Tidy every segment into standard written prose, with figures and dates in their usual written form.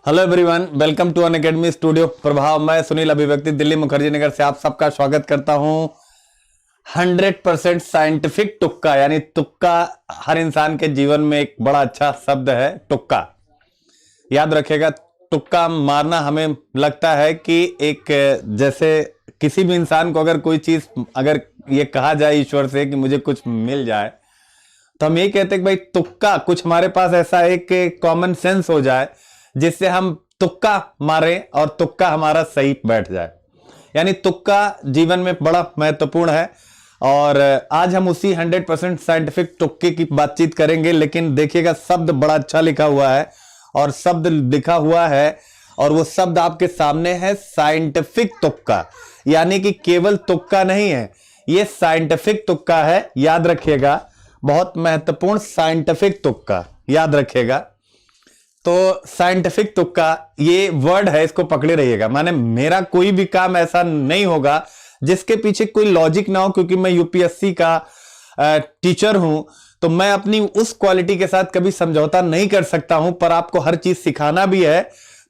Hello everyone, welcome to Unacademy studio Prabhav. मैं सुनील अभिव्यक्ति दिल्ली मुखर्जी नगर से आप सबका स्वागत करता हूं। 100% साइंटिफिक तुक्का, यानी तुक्का हर इंसान के जीवन में एक बड़ा अच्छा शब्द है। तुक्का याद रखिएगा। तुक्का मारना हमें लगता है कि एक जैसे किसी भी इंसान को अगर कोई चीज अगर ये कहा जाए ईश्वर से कि मुझे कुछ मिल जाए, तो हम ये कहते हैं कि भाई तुक्का कुछ हमारे पास ऐसा एक कॉमन सेंस हो जाए जिससे हम तुक्का मारें और तुक्का हमारा सही बैठ जाए। यानी तुक्का जीवन में बड़ा महत्वपूर्ण है और आज हम उसी 100% साइंटिफिक तुक्के की बातचीत करेंगे। लेकिन देखिएगा, शब्द बड़ा अच्छा लिखा हुआ है और शब्द लिखा हुआ है और वो शब्द आपके सामने है, साइंटिफिक तुक्का। यानी कि केवल तुक्का नहीं है, ये साइंटिफिक तुक्का है। याद रखिएगा, बहुत महत्वपूर्ण साइंटिफिक तुक्का, याद रखिएगा। तो साइंटिफिक तुक्का ये वर्ड है, इसको पकड़े रहिएगा। माने मेरा कोई भी काम ऐसा नहीं होगा जिसके पीछे कोई लॉजिक ना हो, क्योंकि मैं यूपीएससी का टीचर हूं, तो मैं अपनी उस क्वालिटी के साथ कभी समझौता नहीं कर सकता हूं। पर आपको हर चीज सिखाना भी है,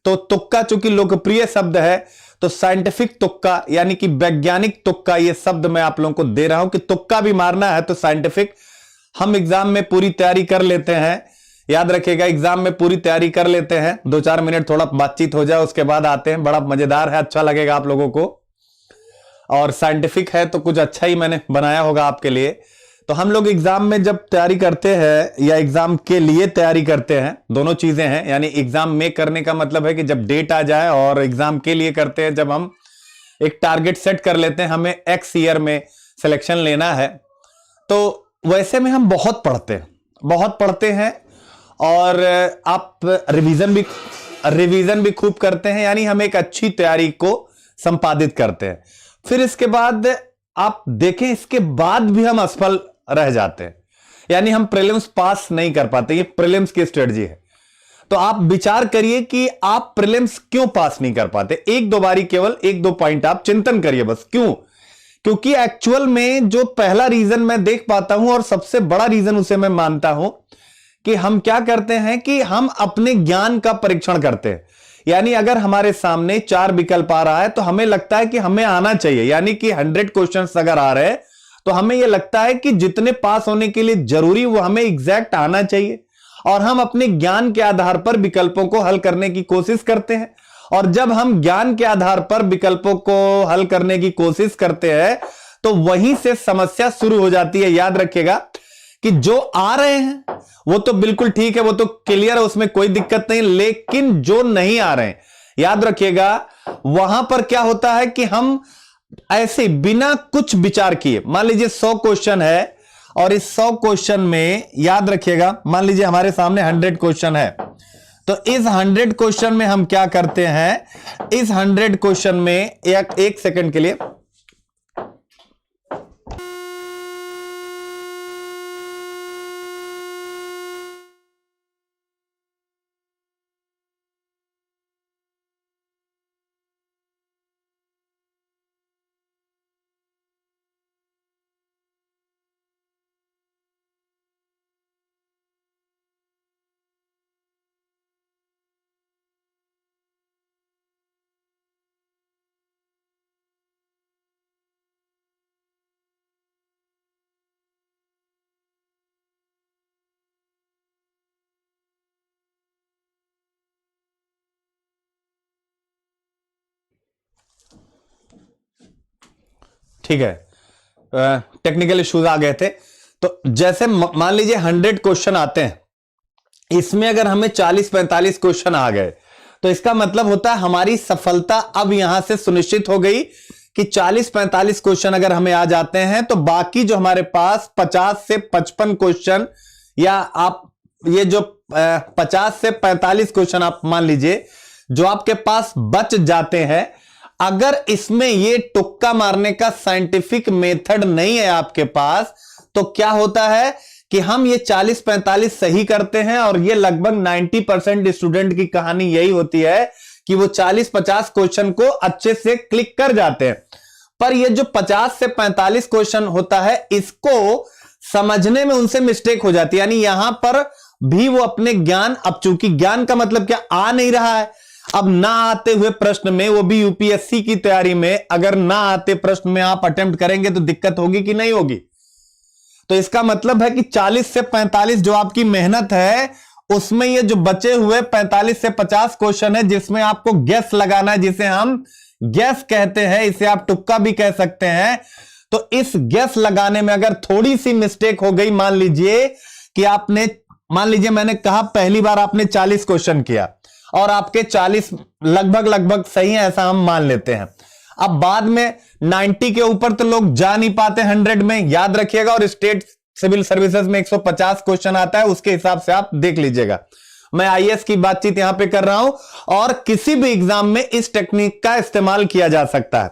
तो तुक्का चूंकि लोकप्रिय शब्द है, तो साइंटिफिक तुक्का यानी कि वैज्ञानिक तुक्का, ये शब्द मैं आप लोगों को दे रहा हूं कि तुक्का भी मारना है तो साइंटिफिक। हम एग्जाम में पूरी तैयारी कर लेते हैं, याद रखिएगा, एग्जाम में पूरी तैयारी कर लेते हैं। 2-4 मिनट थोड़ा बातचीत हो जाए, उसके बाद आते हैं। बड़ा मजेदार है, अच्छा लगेगा आप लोगों को। और साइंटिफिक है तो कुछ अच्छा ही मैंने बनाया होगा आपके लिए। तो हम लोग एग्जाम में जब तैयारी करते हैं या एग्जाम के लिए तैयारी करते हैं, दोनों चीजें हैं। यानी एग्जाम में करने का मतलब है कि जब डेट आ जाए, और एग्जाम के लिए करते हैं जब हम एक टारगेट सेट कर लेते हैं, हमें एक्स ईयर में सिलेक्शन लेना है। तो वैसे में हम बहुत पढ़ते हैं और आप रिवीजन भी खूब करते हैं। यानी हम एक अच्छी तैयारी को संपादित करते हैं। फिर इसके बाद आप देखें, इसके बाद भी हम असफल रह जाते हैं, यानी हम प्रीलिम्स पास नहीं कर पाते। ये प्रीलिम्स की स्ट्रेटजी है। तो आप विचार करिए कि आप प्रीलिम्स क्यों पास नहीं कर पाते। एक दो बारी, केवल 1-2 पॉइंट आप चिंतन करिए बस। क्यों? क्योंकि एक्चुअल में जो पहला रीजन मैं देख पाता हूं और सबसे बड़ा रीजन उसे मैं मानता हूं कि हम क्या करते हैं कि हम अपने ज्ञान का परीक्षण करते हैं। यानी अगर हमारे सामने 4 विकल्प आ रहा है तो हमें लगता है कि हमें आना चाहिए। यानी कि 100 क्वेश्चंस अगर आ रहे हैं तो हमें यह लगता है कि जितने पास होने के लिए जरूरी वो हमें एग्जैक्ट आना चाहिए, और हम अपने ज्ञान के आधार पर विकल्पों को हल करने की कोशिश करते हैं। और जब हम ज्ञान के आधार पर विकल्पों को हल करने की कोशिश करते हैं तो वहीं से समस्या शुरू हो जाती है। याद रखिएगा कि जो आ रहे हैं वो तो बिल्कुल ठीक है, वो तो क्लियर है, उसमें कोई दिक्कत नहीं। लेकिन जो नहीं आ रहे हैं, याद रखिएगा, वहां पर क्या होता है कि हम ऐसे बिना कुछ विचार किए, मान लीजिए 100 क्वेश्चन है और इस 100 क्वेश्चन में, याद रखिएगा, मान लीजिए हमारे सामने 100 क्वेश्चन है, तो इस 100 क्वेश्चन में हम क्या करते हैं, इस 100 क्वेश्चन में एक सेकंड के लिए ठीक है, टेक्निकल इश्यूज आ गए थे। तो जैसे मान लीजिए 100 क्वेश्चन आते हैं, इसमें अगर हमें 40-45 क्वेश्चन आ गए तो इसका मतलब होता है हमारी सफलता अब यहां से सुनिश्चित हो गई कि 40-45 क्वेश्चन अगर हमें आ जाते हैं तो बाकी जो हमारे पास 50 से 55 क्वेश्चन, या आप ये जो 50 से 45 क्वेश्चन आप मान लीजिए जो आपके पास बच जाते हैं, अगर इसमें ये तुक्का मारने का साइंटिफिक मेथड नहीं है आपके पास, तो क्या होता है कि हम ये 40-45 सही करते हैं और ये लगभग 90% स्टूडेंट की कहानी यही होती है कि वो 40-50 क्वेश्चन को अच्छे से क्लिक कर जाते हैं, पर ये जो 50 से 45 क्वेश्चन होता है इसको समझने में उनसे मिस्टेक हो जाती है। यानी यहां पर भी वो अपने ज्ञान, अब चूंकि ज्ञान का मतलब क्या, आ नहीं रहा है, अब ना आते हुए प्रश्न में, वो भी यूपीएससी की तैयारी में, अगर ना आते प्रश्न में आप अटेम्प्ट करेंगे तो दिक्कत होगी कि नहीं होगी। तो इसका मतलब है कि 40 से 45 जो आपकी मेहनत है उसमें ये जो बचे हुए 45 से 50 क्वेश्चन है जिसमें आपको गेस लगाना है, जिसे हम गेस कहते हैं, इसे आप तुक्का भी कह सकते हैं। तो इस गेस लगाने में अगर थोड़ी सी मिस्टेक हो गई, मान लीजिए मैंने कहा पहली बार आपने 40 क्वेश्चन किया और आपके 40 लगभग सही है, ऐसा हम मान लेते हैं। अब बाद में 90 के ऊपर तो लोग जा नहीं पाते 100 में, याद रखिएगा। और स्टेट सिविल सर्विसेज में 150 क्वेश्चन आता है, उसके हिसाब से आप देख लीजिएगा। मैं आईएएस की बातचीत यहां पे कर रहा हूं और किसी भी एग्जाम में इस टेक्निक का इस्तेमाल किया जा सकता है।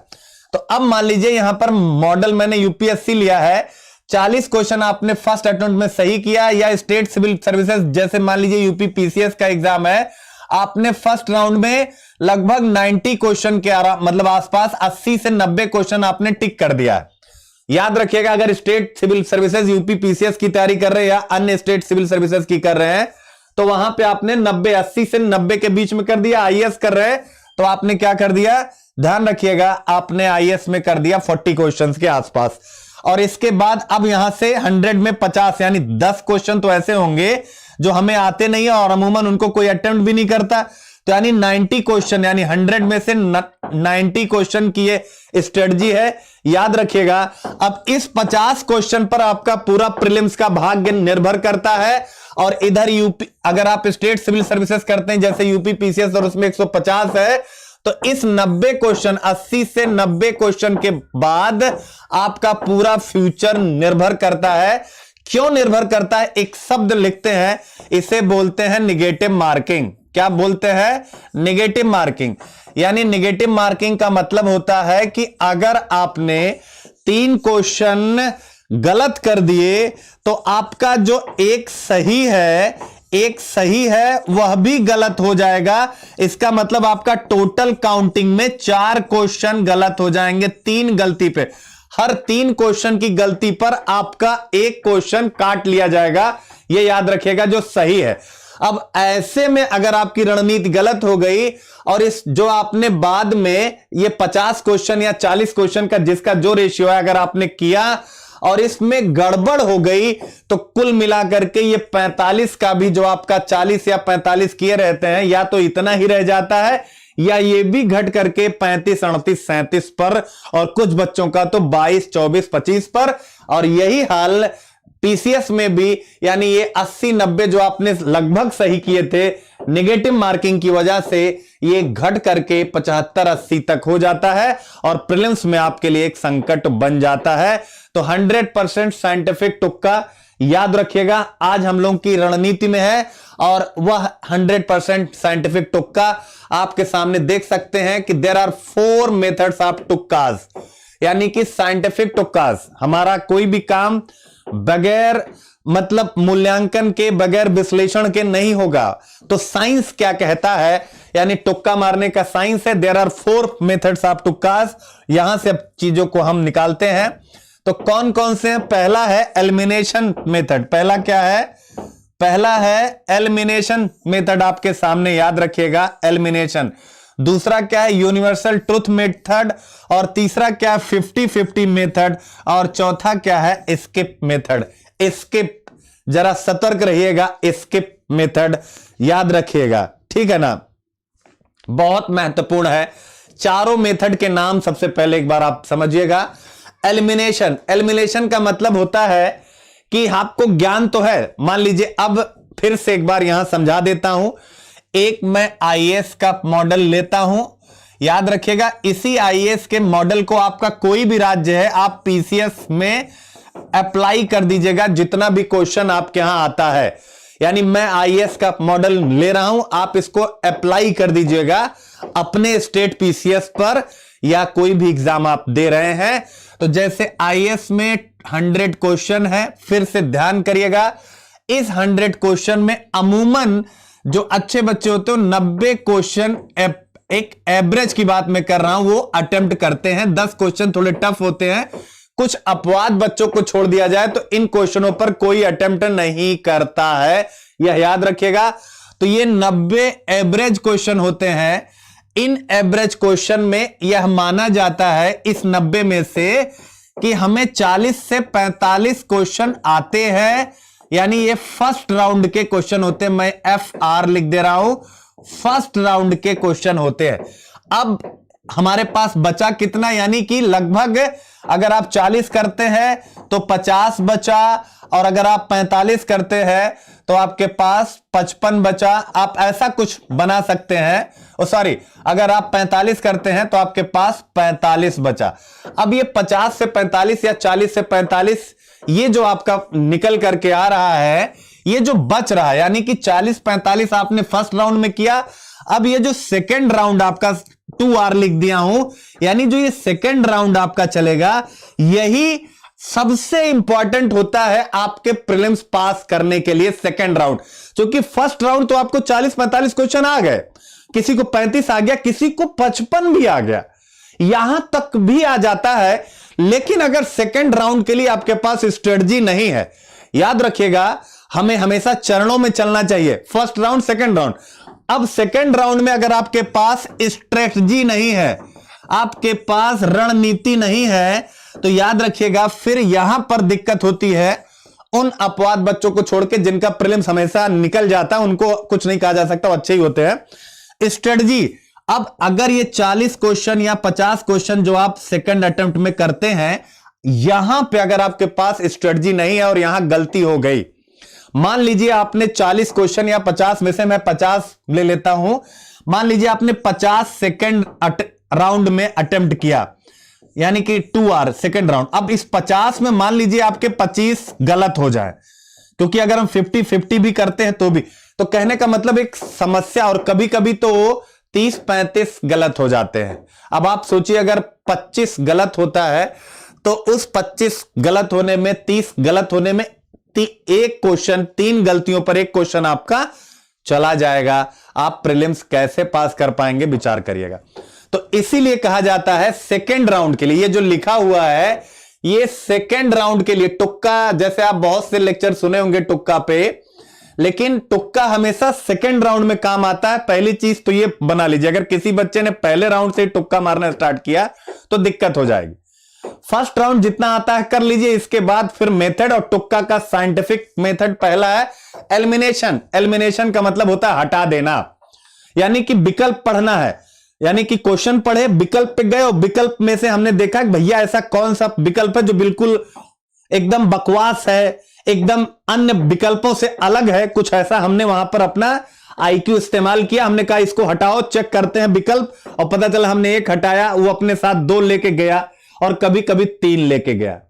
तो अब मान लीजिए यहां पर मॉडल मैंने यूपीएससी लिया है, 40 क्वेश्चन आपने फर्स्ट अटेम्प्ट में सही किया, या स्टेट सिविल सर्विसेज जैसे मान लीजिए यूपी पीसीएस का एग्जाम है, आपने फर्स्ट राउंड में लगभग 90 क्वेश्चन के मतलब आसपास 80 से 90 क्वेश्चन आपने टिक कर दिया है। याद रखिएगा, अगर state civil services UP PCS की तैयारी कर रहे हैं या अन्य स्टेट सिविल सर्विसेज की कर रहे हैं तो वहां पे आपने 80 से 90 के बीच में कर दिया। आईएएस कर रहे हैं तो आपने क्या कर दिया, ध्यान रखिएगा, आपने आईएएस में कर दिया 40 क्वेश्चन के आसपास। और इसके बाद अब यहां से 100 में 50 यानी 10 क्वेश्चन तो ऐसे होंगे जो हमें आते नहीं है और अमूमन उनको कोई अटेम्प्ट भी नहीं करता। तो यानी 90 क्वेश्चन, यानी 100 में से 90 क्वेश्चन की ये स्ट्रेटजी है, याद रखिएगा। अब इस 50 क्वेश्चन पर आपका पूरा प्रीलिम्स का भाग्य निर्भर करता है। और इधर यूपी, अगर आप स्टेट सिविल सर्विसेज करते हैं जैसे यूपी पीसीएस और उसमें 150 है, तो इस 90 क्वेश्चन, 80 से 90 क्वेश्चन के बाद आपका पूरा फ्यूचर निर्भर करता है। क्यों निर्भर करता है? एक शब्द लिखते हैं, इसे बोलते हैं निगेटिव मार्किंग। क्या बोलते हैं? Negative marking. यानी निगेटिव मार्किंग का मतलब होता है कि अगर आपने 3 क्वेश्चन गलत कर दिए तो आपका जो एक सही है वह भी गलत हो जाएगा। इसका मतलब आपका टोटल काउंटिंग में 4 क्वेश्चन गलत हो जाएंगे 3 गलती पे। हर 3 क्वेश्चन की गलती पर आपका 1 क्वेश्चन काट लिया जाएगा, यह याद रखिएगा, जो सही है। अब ऐसे में अगर आपकी रणनीति गलत हो गई और इस जो आपने बाद में ये 50 क्वेश्चन या 40 क्वेश्चन का जिसका जो रेशियो है अगर आपने किया और इसमें गड़बड़ हो गई तो कुल मिलाकर के ये 45 का भी जो आपका 40 या 45 किए रहते हैं या तो इतना ही रह जाता है या ये भी घट करके 35, 38, 37 पर, और कुछ बच्चों का तो 22, 24, 25 पर। और यही हाल पीसीएस में भी, यानी ये 80, 90 जो आपने लगभग सही किए थे, नेगेटिव मार्किंग की वजह से ये घट करके 75, 80 तक हो जाता है और प्रीलिम्स में आपके लिए एक संकट बन जाता है। तो 100% साइंटिफिक तुक्का याद रखिएगा, आज हम लोग की रणनीति में है और वह 100% साइंटिफिक तुक्का आपके सामने देख सकते हैं कि देयर आर 4 मेथड्स ऑफ तुक्काज, यानी कि साइंटिफिक तुक्काज। हमारा कोई भी काम बगैर मतलब मूल्यांकन के, बगैर विश्लेषण के नहीं होगा। तो साइंस क्या कहता है, यानी तुक्का मारने का साइंस है। देयर आर 4 मेथड्स ऑफ तुक्काज। यहां से अब चीजों को हम निकालते हैं। तो कौन कौन से हैं? पहला है एलिमिनेशन मेथड। पहला क्या है? पहला है एलिमिनेशन मेथड, आपके सामने याद रखिएगा, एलिमिनेशन। दूसरा क्या है? Universal truth method. और तीसरा क्या है? 50-50 मेथड। और चौथा क्या है? Skip method. स्किप, जरा सतर्क रहिएगा, स्किप मेथड याद रखिएगा, ठीक है ना, बहुत महत्वपूर्ण है। चारों मेथड के नाम सबसे पहले एक बार आप समझिएगा। एलिमिनेशन, एलिमिनेशन का मतलब होता है कि आपको ज्ञान तो है, मान लीजिए, अब फिर से एक बार यहां समझा देता हूं। एक मैं आईएएस का मॉडल लेता हूं, याद रखिएगा, इसी आईएएस के मॉडल को आपका कोई भी राज्य है आप पीसीएस में अप्लाई कर दीजिएगा, जितना भी क्वेश्चन आपके यहां आता है। यानी मैं आईएएस का मॉडल ले रहा हूं, आप इसको अप्लाई कर दीजिएगा अपने स्टेट पीसीएस पर या कोई भी एग्जाम आप दे रहे हैं। तो जैसे आईएएस में 100 क्वेश्चन है, फिर से ध्यान करिएगा, इस 100 क्वेश्चन में अमूमन जो अच्छे बच्चे होते हैं 90 क्वेश्चन, एक एवरेज की बात मैं कर रहा हूं, वो अटेम्प्ट करते हैं। 10 क्वेश्चन थोड़े टफ होते हैं, कुछ अपवाद बच्चों को छोड़ दिया जाए तो इन क्वेश्चनों पर कोई अटेम्प्ट नहीं करता है, यह याद रखिएगा। तो ये 90 एवरेज क्वेश्चन होते हैं। इन एवरेज क्वेश्चन में यह माना जाता है इस 90 में से कि हमें 40 से 45 क्वेश्चन आते हैं, यानी ये फर्स्ट राउंड के क्वेश्चन होते हैं। मैं FR लिख दे रहा हूं, फर्स्ट राउंड के क्वेश्चन होते हैं। अब हमारे पास बचा कितना, यानी कि लगभग अगर आप 40 करते हैं तो 50 बचा, और अगर आप 45 करते हैं तो आपके पास 55 बचा। आप ऐसा कुछ बना सकते हैं, सॉरी, अगर आप 45 करते हैं तो आपके पास 45 बचा। अब ये 50 से 45 या 40 से 45 ये जो आपका निकल करके आ रहा है, ये जो बच रहा है, यानी कि 40-45 आपने फर्स्ट राउंड में किया। अब ये जो सेकेंड राउंड आपका 2R लिख दिया हूं, यानी जो ये सेकेंड राउंड आपका चलेगा, यही सबसे इंपॉर्टेंट होता है आपके प्रीलिम्स पास करने के लिए। सेकेंड राउंड, क्योंकि फर्स्ट राउंड तो आपको 40-45 क्वेश्चन आ गए, किसी को 35 आ गया, किसी को 55 भी आ गया, यहां तक भी आ जाता है। लेकिन अगर सेकेंड राउंड के लिए आपके पास स्ट्रेटजी नहीं है, याद रखिएगा हमें हमेशा चरणों में चलना चाहिए, फर्स्ट राउंड, सेकेंड राउंड। अब सेकेंड राउंड में अगर आपके पास स्ट्रेटजी नहीं है, आपके पास रणनीति नहीं है, तो याद रखिएगा फिर यहां पर दिक्कत होती है। उन अपवाद बच्चों को छोड़ के जिनका प्रीलिम्स हमेशा निकल जाता है, उनको कुछ नहीं कहा जा सकता, वो अच्छे ही होते हैं। स्ट्रेटजी, अब अगर ये 40 क्वेश्चन या 50 क्वेश्चन जो आप सेकंड अटेम्प्ट में करते हैं, यहां पे अगर आपके पास स्ट्रेटजी नहीं है और यहां गलती हो गई, मान लीजिए आपने 40 क्वेश्चन या 50 में से मैं 50 ले लेता हूं, मान लीजिए आपने 50 सेकंड राउंड में अटेम्प्ट किया, यानी कि 2R सेकंड राउंड। अब इस 50 में मान लीजिए आपके 25 गलत हो जाए, क्योंकि अगर हम 50-50 भी करते हैं तो भी, तो कहने का मतलब एक समस्या, और कभी कभी तो 30-35 गलत हो जाते हैं। अब आप सोचिए अगर 25 गलत होता है तो उस 25 गलत होने में, 30 गलत होने में एक क्वेश्चन, 3 गलतियों पर एक क्वेश्चन आपका चला जाएगा। आप प्रीलिम्स कैसे पास कर पाएंगे, विचार करिएगा। तो इसीलिए कहा जाता है सेकेंड राउंड के लिए, ये जो लिखा हुआ है ये सेकेंड राउंड के लिए। तुक्का, जैसे आप बहुत से लेक्चर सुने होंगे तुक्का पे, लेकिन तुक्का हमेशा सेकेंड राउंड में काम आता है। पहली चीज तो ये बना लीजिए, अगर किसी बच्चे ने पहले राउंड से तुक्का मारना स्टार्ट किया तो दिक्कत हो जाएगी। फर्स्ट राउंड जितना आता है कर लीजिए, इसके बाद फिर मेथड, और तुक्का का साइंटिफिक मेथड पहला है एलिमिनेशन। एलिमिनेशन का मतलब होता है हटा देना, यानी कि विकल्प पढ़ना है, यानी कि क्वेश्चन पढ़े, विकल्प पे गए और विकल्प में से हमने देखा कि भैया ऐसा कौन सा विकल्प है जो बिल्कुल एकदम बकवास है, एकदम अन्य विकल्पों से अलग है, कुछ ऐसा हमने वहां पर अपना आईक्यू इस्तेमाल किया। हमने कहा इसको हटाओ, चेक करते हैं विकल्प, और पता चला हमने एक हटाया, वो अपने साथ 2 लेके गया और कभी कभी 3 लेके गया।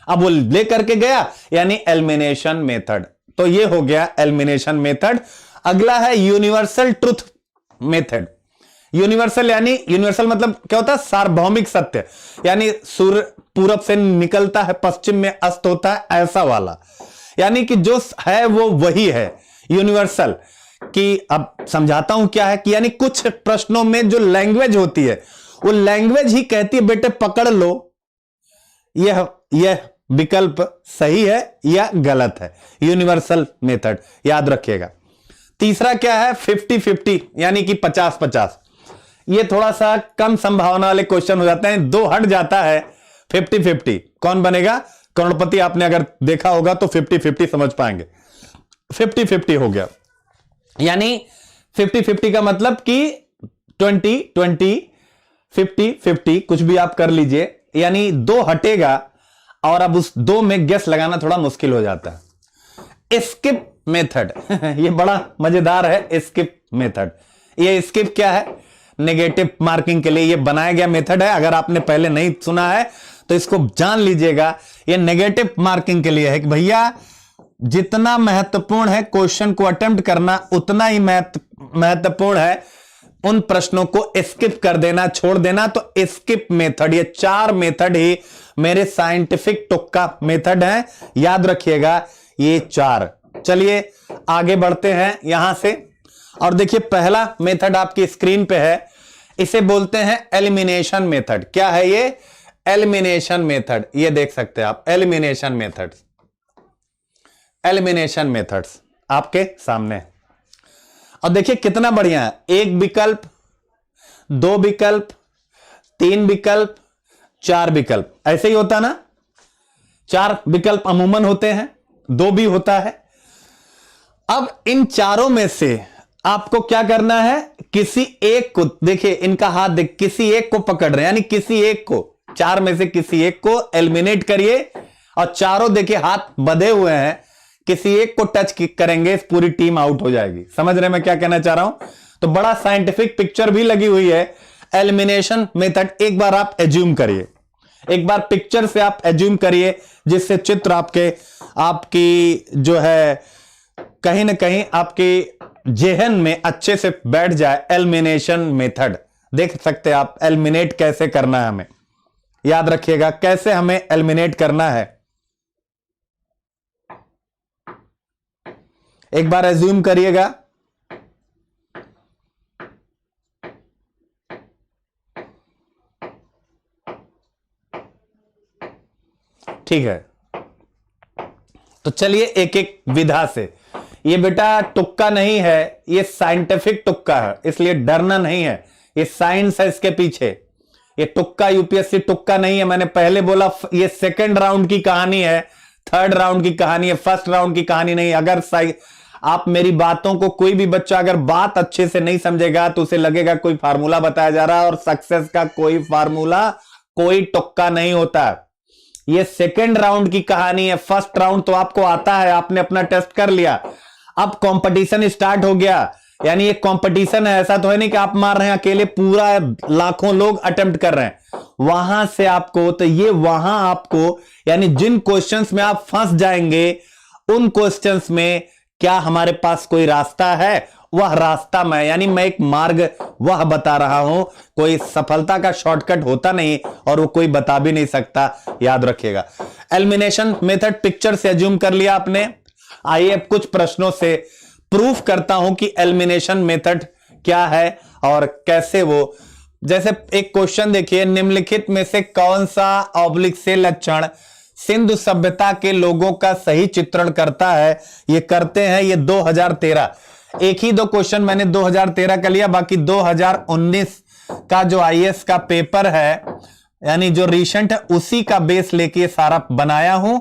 अब वो लेकर के गया, यानी एलिमिनेशन मेथड। तो ये हो गया एलिमिनेशन मेथड। अगला है यूनिवर्सल ट्रुथ मेथड। यूनिवर्सल यानी, यूनिवर्सल मतलब क्या होता है, सार्वभौमिक सत्य, यानी सूर्य पूरब से निकलता है, पश्चिम में अस्त होता है, ऐसा वाला, यानी कि जो है वो वही है यूनिवर्सल। कि अब समझाता हूं क्या है कि यानी कुछ प्रश्नों में जो लैंग्वेज होती है, वो लैंग्वेज ही कहती है बेटे पकड़ लो, यह विकल्प सही है या गलत है। यूनिवर्सल मेथड याद रखिएगा। तीसरा क्या है, 50-50 यानी कि 50-50। ये थोड़ा सा कम संभावना वाले क्वेश्चन हो जाते हैं, 2 हट जाता है। 50-50 कौन बनेगा करोड़पति, आपने अगर देखा होगा तो 50-50 समझ पाएंगे। 50-50 हो गया, यानी 50-50 का मतलब कि 20-20, 50-50 कुछ भी आप कर लीजिए, यानी 2 हटेगा और अब उस 2 में गेस लगाना थोड़ा मुश्किल हो जाता है। स्किप मेथड ये बड़ा मजेदार है, स्किप मेथड। ये स्किप क्या है, नेगेटिव मार्किंग के लिए ये बनाया गया मेथड है। अगर आपने पहले नहीं सुना है तो इसको जान लीजिएगा। ये नेगेटिव मार्किंग के लिए है कि भैया जितना महत्वपूर्ण है क्वेश्चन को अटेम्प्ट करना, उतना ही महत्वपूर्ण है उन प्रश्नों को स्किप कर देना, छोड़ देना। तो स्किप मेथड, ये 4 मेथड ही मेरे साइंटिफिक तुक्का मेथड हैं, याद रखिएगा ये 4। चलिए आगे बढ़ते हैं यहां से। और देखिए पहला मेथड आपकी स्क्रीन पे है, इसे बोलते हैं एलिमिनेशन मेथड। क्या है ये? Elimination method. ये देख सकते हैं आप, एलिमिनेशन मेथड्स, एलिमिनेशन मेथड्स आपके सामने। और देखिए कितना बढ़िया है, 1 विकल्प, 2 विकल्प, 3 विकल्प, 4 विकल्प, ऐसे ही होता ना। 4 विकल्प अमूमन होते हैं, 2 भी होता है। अब इन चारों में से आपको क्या करना है, किसी एक को, देखिए इनका हाथ देख, किसी एक को पकड़ रहे हैं, यानी किसी एक को, 4 में से किसी एक को एलिमिनेट करिए। और चारों देखिए हाथ बंधे हुए हैं, किसी एक को टच करेंगे, पूरी टीम आउट हो जाएगी। समझ रहे मैं क्या कहना चाह रहा हूं? तो बड़ा साइंटिफिक पिक्चर भी लगी हुई है। एलिमिनेशन मेथड एक बार आप एज्यूम करिए, एक बार पिक्चर से आप एज्यूम करिए, जिससे चित्र आपकी जो है कहीं ना कहीं आपकी जेहन में अच्छे से बैठ जाए। एलिमिनेशन मेथड देख सकते हैं आप, एलिमिनेट कैसे करना है हमें, याद रखिएगा कैसे हमें एलिमिनेट करना है। एक बार एज्यूम करिएगा। ठीक है, तो चलिए एक एक विधा से। ये बेटा तुक्का नहीं है, ये साइंटिफिक तुक्का है, इसलिए डरना नहीं है। ये साइंस है इसके पीछे, ये तुक्का यूपीएससी तुक्का नहीं है। मैंने पहले बोला ये सेकंड राउंड की कहानी है, थर्ड राउंड की कहानी है, फर्स्ट राउंड की कहानी नहीं। अगर आप मेरी बातों को, कोई भी बच्चा अगर बात अच्छे से नहीं समझेगा तो उसे लगेगा कोई फार्मूला बताया जा रहा है, और सक्सेस का कोई फार्मूला, कोई तुक्का नहीं होता। ये सेकंड राउंड की कहानी है। फर्स्ट राउंड तो आपको आता है, आपने अपना टेस्ट कर लिया। अब कंपटीशन स्टार्ट हो गया, यानी ये कंपटीशन है, ऐसा तो है नहीं कि आप मार रहे हैं अकेले, पूरा लाखों लोग अटेम्प्ट कर रहे हैं। वहां से आपको, तो ये वहां आपको, यानी जिन क्वेश्चंस में आप फंस जाएंगे, उन क्वेश्चंस में क्या हमारे पास कोई रास्ता है? वह रास्ता मैं, यानी मैं एक मार्ग वह बता रहा हूं। कोई सफलता का शॉर्टकट होता नहीं, और वो कोई बता भी नहीं सकता, याद रखिएगा। एलिमिनेशन मेथड पिक्चर से एज्यूम कर लिया आपने। आइए अब कुछ प्रश्नों से प्रूफ करता हूं कि एलिमिनेशन मेथड क्या है और कैसे वो, जैसे एक क्वेश्चन देखिए, निम्नलिखित में से कौन सा ऑब्लिक से लक्षण सिंधु सभ्यता के लोगों का सही चित्रण करता है? ये करते हैं ये 2013। एक ही 2 क्वेश्चन मैंने 2013 का लिया, बाकी 2019 का जो आईएएस का पेपर है, यानी जो रिसेंट है, उसी का बेस लेके सारा बनाया हूं।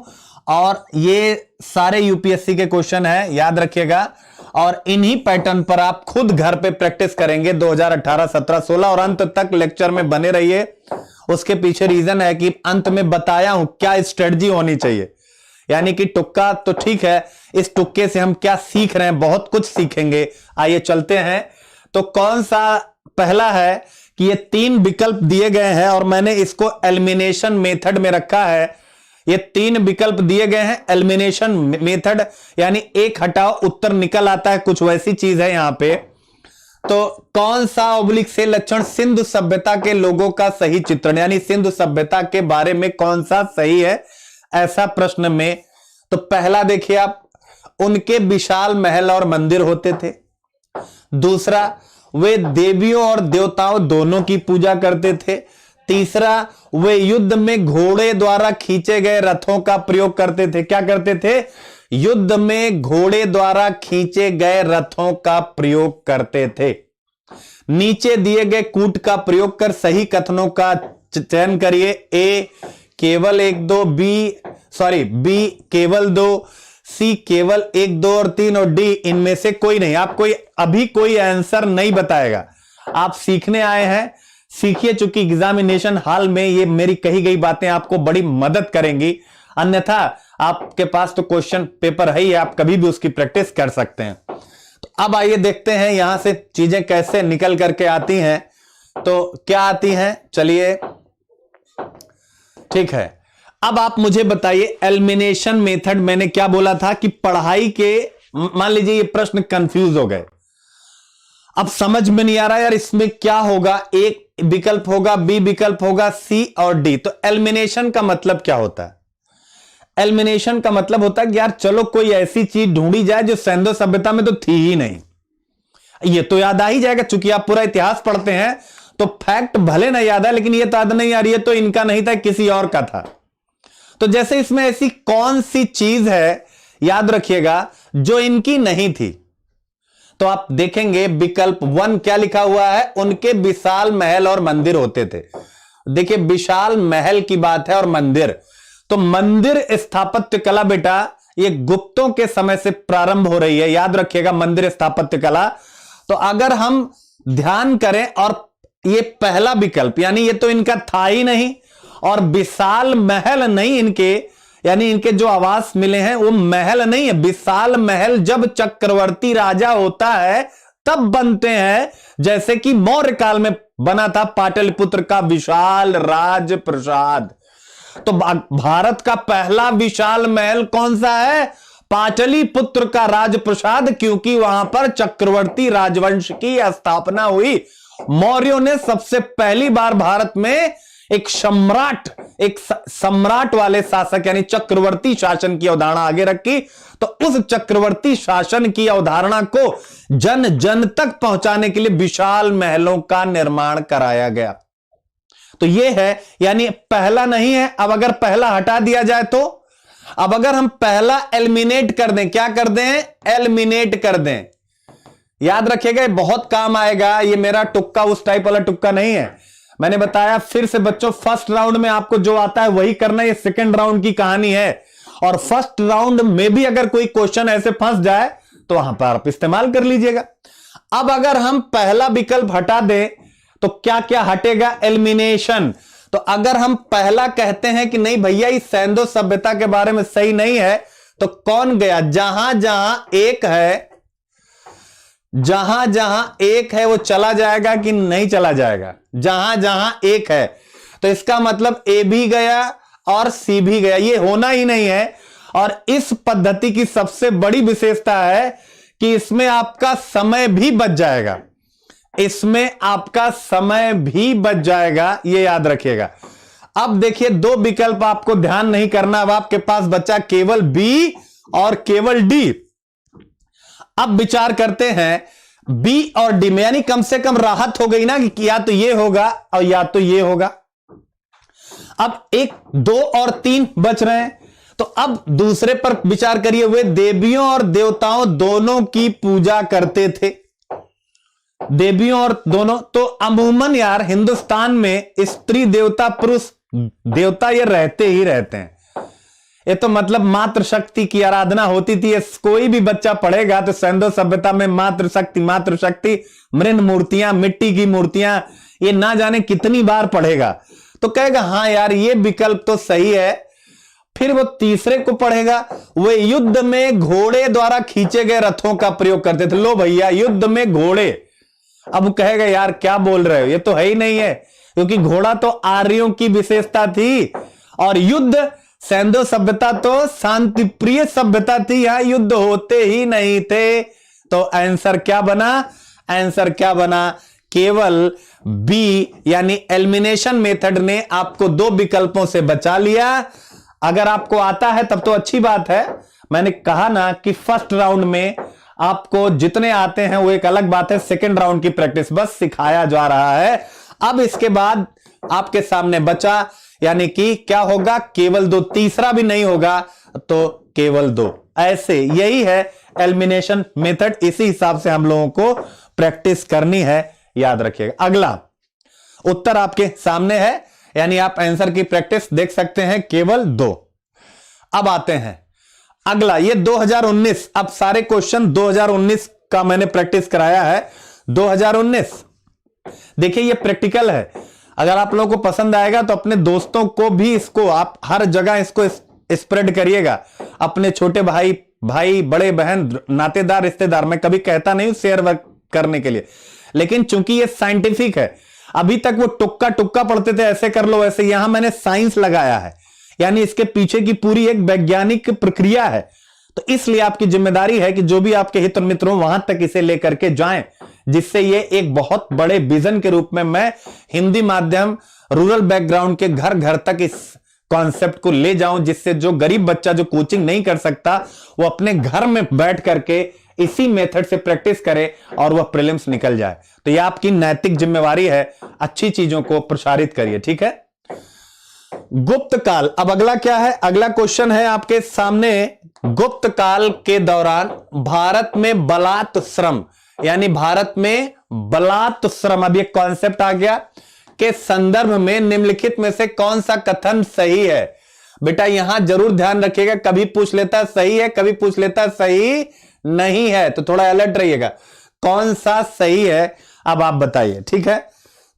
और ये सारे यूपीएससी के क्वेश्चन है, याद रखिएगा। और इन्हीं पैटर्न पर आप खुद घर पे प्रैक्टिस करेंगे 2018, 17, 16 और अंत तक लेक्चर में बने रहिए। उसके पीछे रीजन है कि अंत में बताया हूं क्या स्ट्रेटजी होनी चाहिए। यानी कि तुक्का तो ठीक है, इस तुक्के से हम क्या सीख रहे हैं? बहुत कुछ सीखेंगे। आइए चलते हैं। तो कौन सा पहला है कि ये 3 विकल्प दिए गए हैं, और मैंने इसको एलिमिनेशन मेथड में रखा है। ये 3 विकल्प दिए गए हैं, एलिमिनेशन मेथड, यानी एक हटाओ उत्तर निकल आता है, कुछ वैसी चीज है यहां पे। तो कौन सा ऑब्लिक से लक्षण सिंधु सभ्यता के लोगों का सही चित्रण, यानी सिंधु सभ्यता के बारे में कौन सा सही है, ऐसा प्रश्न में। तो पहला देखिए आप, उनके विशाल महल और मंदिर होते थे। दूसरा, वे देवियों और देवताओं दोनों की पूजा करते थे। तीसरा, वे युद्ध में घोड़े द्वारा खींचे गए रथों का प्रयोग करते थे। क्या करते थे? युद्ध में घोड़े द्वारा खींचे गए रथों का प्रयोग करते थे। नीचे दिए गए कूट का प्रयोग कर सही कथनों का चयन करिए। ए केवल 1, 2, बी केवल 2, सी केवल 1, 2 और 3, और डी इनमें से कोई नहीं। आप अभी कोई आंसर नहीं बताएगा, आप सीखने आए हैं, सीखिए। चूंकि एग्जामिनेशन हॉल में ये मेरी कही गई बातें आपको बड़ी मदद करेंगी, अन्यथा आपके पास तो क्वेश्चन पेपर है ही, आप कभी भी उसकी प्रैक्टिस कर सकते हैं। तो अब आइए देखते हैं यहां से चीजें कैसे निकल करके आती हैं। तो क्या आती हैं, चलिए ठीक है। अब आप मुझे बताइए एलिमिनेशन मेथड, मैंने क्या बोला था कि पढ़ाई के, मान लीजिए ये प्रश्न कंफ्यूज हो गए, अब समझ में नहीं आ रहा यार इसमें क्या होगा, एक विकल्प होगा, बी विकल्प होगा, सी और डी। तो एलिमिनेशन का मतलब क्या होता है? एलिमिनेशन का मतलब होता है कि यार चलो कोई ऐसी चीज ढूंढी जाए जो सिंधु सभ्यता में तो थी ही नहीं। ये तो याद आ ही जाएगा, चूंकि आप पूरा इतिहास पढ़ते हैं तो फैक्ट भले ना याद है, लेकिन ये तो याद नहीं आ रही है, तो इनका नहीं था, किसी और का था। तो जैसे इसमें ऐसी कौन सी चीज है, याद रखिएगा, जो इनकी नहीं थी। तो आप देखेंगे विकल्प 1 क्या लिखा हुआ है, उनके विशाल महल और मंदिर होते थे। देखिए विशाल महल की बात है और मंदिर, तो मंदिर स्थापत्य कला बेटा ये गुप्तों के समय से प्रारंभ हो रही है, याद रखिएगा मंदिर स्थापत्य कला। तो अगर हम ध्यान करें, और ये पहला विकल्प यानी ये तो इनका था ही नहीं, और विशाल महल नहीं इनके, यानी इनके जो आवास मिले हैं वो महल नहीं है। विशाल महल जब चक्रवर्ती राजा होता है तब बनते हैं, जैसे कि मौर्य काल में बना था पाटलिपुत्र का विशाल राजप्रासाद। तो भारत का पहला विशाल महल कौन सा है? पाटलिपुत्र का राजप्रासाद, क्योंकि वहां पर चक्रवर्ती राजवंश की स्थापना हुई। मौर्यों ने सबसे पहली बार भारत में एक सम्राट वाले शासक यानी चक्रवर्ती शासन की अवधारणा आगे रखी। तो उस चक्रवर्ती शासन की अवधारणा को जन जन तक पहुंचाने के लिए विशाल महलों का निर्माण कराया गया। तो यह है, यानी पहला नहीं है। अब अगर पहला हटा दिया जाए तो, अब अगर हम पहला एलिमिनेट कर दें, क्या कर दें? एलिमिनेट कर दें। याद रखिएगा, बहुत काम आएगा। ये मेरा तुक्का उस टाइप वाला तुक्का नहीं है। मैंने बताया फिर से बच्चों, फर्स्ट राउंड में आपको जो आता है वही करना, ये सेकंड राउंड की कहानी है। और फर्स्ट राउंड में भी अगर कोई क्वेश्चन ऐसे फंस जाए तो वहां पर आप इस्तेमाल कर लीजिएगा। अब अगर हम पहला विकल्प हटा दें तो क्या क्या हटेगा? एलिमिनेशन। तो अगर हम पहला कहते हैं कि नहीं भैया इस सिंधु सभ्यता के बारे में सही नहीं है, तो कौन गया? जहां जहां एक है, जहां जहां एक है वो चला जाएगा कि नहीं चला जाएगा? जहां जहां एक है, तो इसका मतलब ए भी गया और सी भी गया, ये होना ही नहीं है। और इस पद्धति की सबसे बड़ी विशेषता है कि इसमें आपका समय भी बच जाएगा, इसमें आपका समय भी बच जाएगा, ये याद रखिएगा। अब देखिए दो विकल्प आपको ध्यान नहीं करना, अब आपके पास बचा केवल बी और केवल डी। अब विचार करते हैं बी और डी में, यानी कम से कम राहत हो गई ना कि या तो ये होगा और या तो ये होगा। अब 1, 2 और 3 बच रहे हैं, तो अब दूसरे पर विचार करिए। वे देवियों और देवताओं दोनों की पूजा करते थे, देवियों और दोनों। तो अमूमन यार हिंदुस्तान में स्त्री देवता पुरुष देवता ये रहते ही रहते हैं। ये तो मतलब मातृशक्ति आराधना होती थी। कोई भी बच्चा पढ़ेगा तो सिंधु सभ्यता में मातृशक्ति मृण मूर्तियां, मिट्टी की मूर्तियां, ये ना जाने कितनी बार पढ़ेगा तो कहेगा हाँ यार ये विकल्प तो सही है। फिर वो तीसरे को पढ़ेगा, वे युद्ध में घोड़े द्वारा खींचे गए रथों का प्रयोग करते थे। लो भैया युद्ध में घोड़े, अब कहेगा यार क्या बोल रहे हो, ये तो है ही नहीं है, क्योंकि घोड़ा तो आर्यों की विशेषता थी और युद्ध, सिंधु सभ्यता तो शांति प्रिय सभ्यता थी, यहां युद्ध होते ही नहीं थे। तो आंसर क्या बना? आंसर क्या बना? केवल बी, यानी एलिमिनेशन मेथड ने आपको दो विकल्पों से बचा लिया। अगर आपको आता है तब तो अच्छी बात है। मैंने कहा ना कि फर्स्ट राउंड में आपको जितने आते हैं वो एक अलग बात है, सेकंड राउंड की प्रैक्टिस बस सिखाया जा रहा है। अब इसके बाद आपके सामने बचा, यानी कि क्या होगा? केवल 2, तीसरा भी नहीं होगा तो केवल 2। ऐसे यही है एलिमिनेशन मेथड, इसी हिसाब से हम लोगों को प्रैक्टिस करनी है, याद रखिएगा। अगला उत्तर आपके सामने है, यानी आप आंसर की प्रैक्टिस देख सकते हैं, केवल 2। अब आते हैं अगला, ये 2019। अब सारे क्वेश्चन 2019 का मैंने प्रैक्टिस कराया है। 2019 देखिए ये प्रैक्टिकल है, अगर आप लोगों को पसंद आएगा तो अपने दोस्तों को भी इसको आप हर जगह इसको स्प्रेड करिएगा। अपने छोटे भाई, बड़े बहन, नातेदार, रिश्तेदार, मैं कभी कहता नहीं शेयर करने के लिए, लेकिन चूंकि ये साइंटिफिक है। अभी तक वो टुक्का पढ़ते थे, ऐसे कर लो वैसे, यहां मैंने साइंस लगाया है। यानी इसके पीछे की पूरी एक वैज्ञानिक प्रक्रिया है। तो इसलिए आपकी जिम्मेदारी है कि जो भी आपके हित और मित्र हो वहां तक इसे लेकर के जाएं, जिससे ये एक बहुत बड़े विजन के रूप में मैं हिंदी माध्यम रूरल बैकग्राउंड के घर घर तक इस कॉन्सेप्ट को ले जाऊं, जिससे जो गरीब बच्चा जो कोचिंग नहीं कर सकता वो अपने घर में बैठ करके इसी मेथड से प्रैक्टिस करे और वह प्रीलिम्स निकल जाए। तो यह आपकी नैतिक जिम्मेवारी है, अच्छी चीजों को प्रसारित करिए। ठीक है। गुप्त काल, अब अगला क्या है, अगला क्वेश्चन है आपके सामने। गुप्त काल के दौरान भारत में बलात् श्रम, यानी भारत में बलात् श्रम, अब ये कॉन्सेप्ट आ गया, के संदर्भ में निम्नलिखित में से कौन सा कथन सही है। बेटा यहां जरूर ध्यान रखिएगा, कभी पूछ लेता है सही है, कभी पूछ लेता है सही नहीं है, तो थोड़ा अलर्ट रहिएगा। कौन सा सही है अब आप बताइए। ठीक है,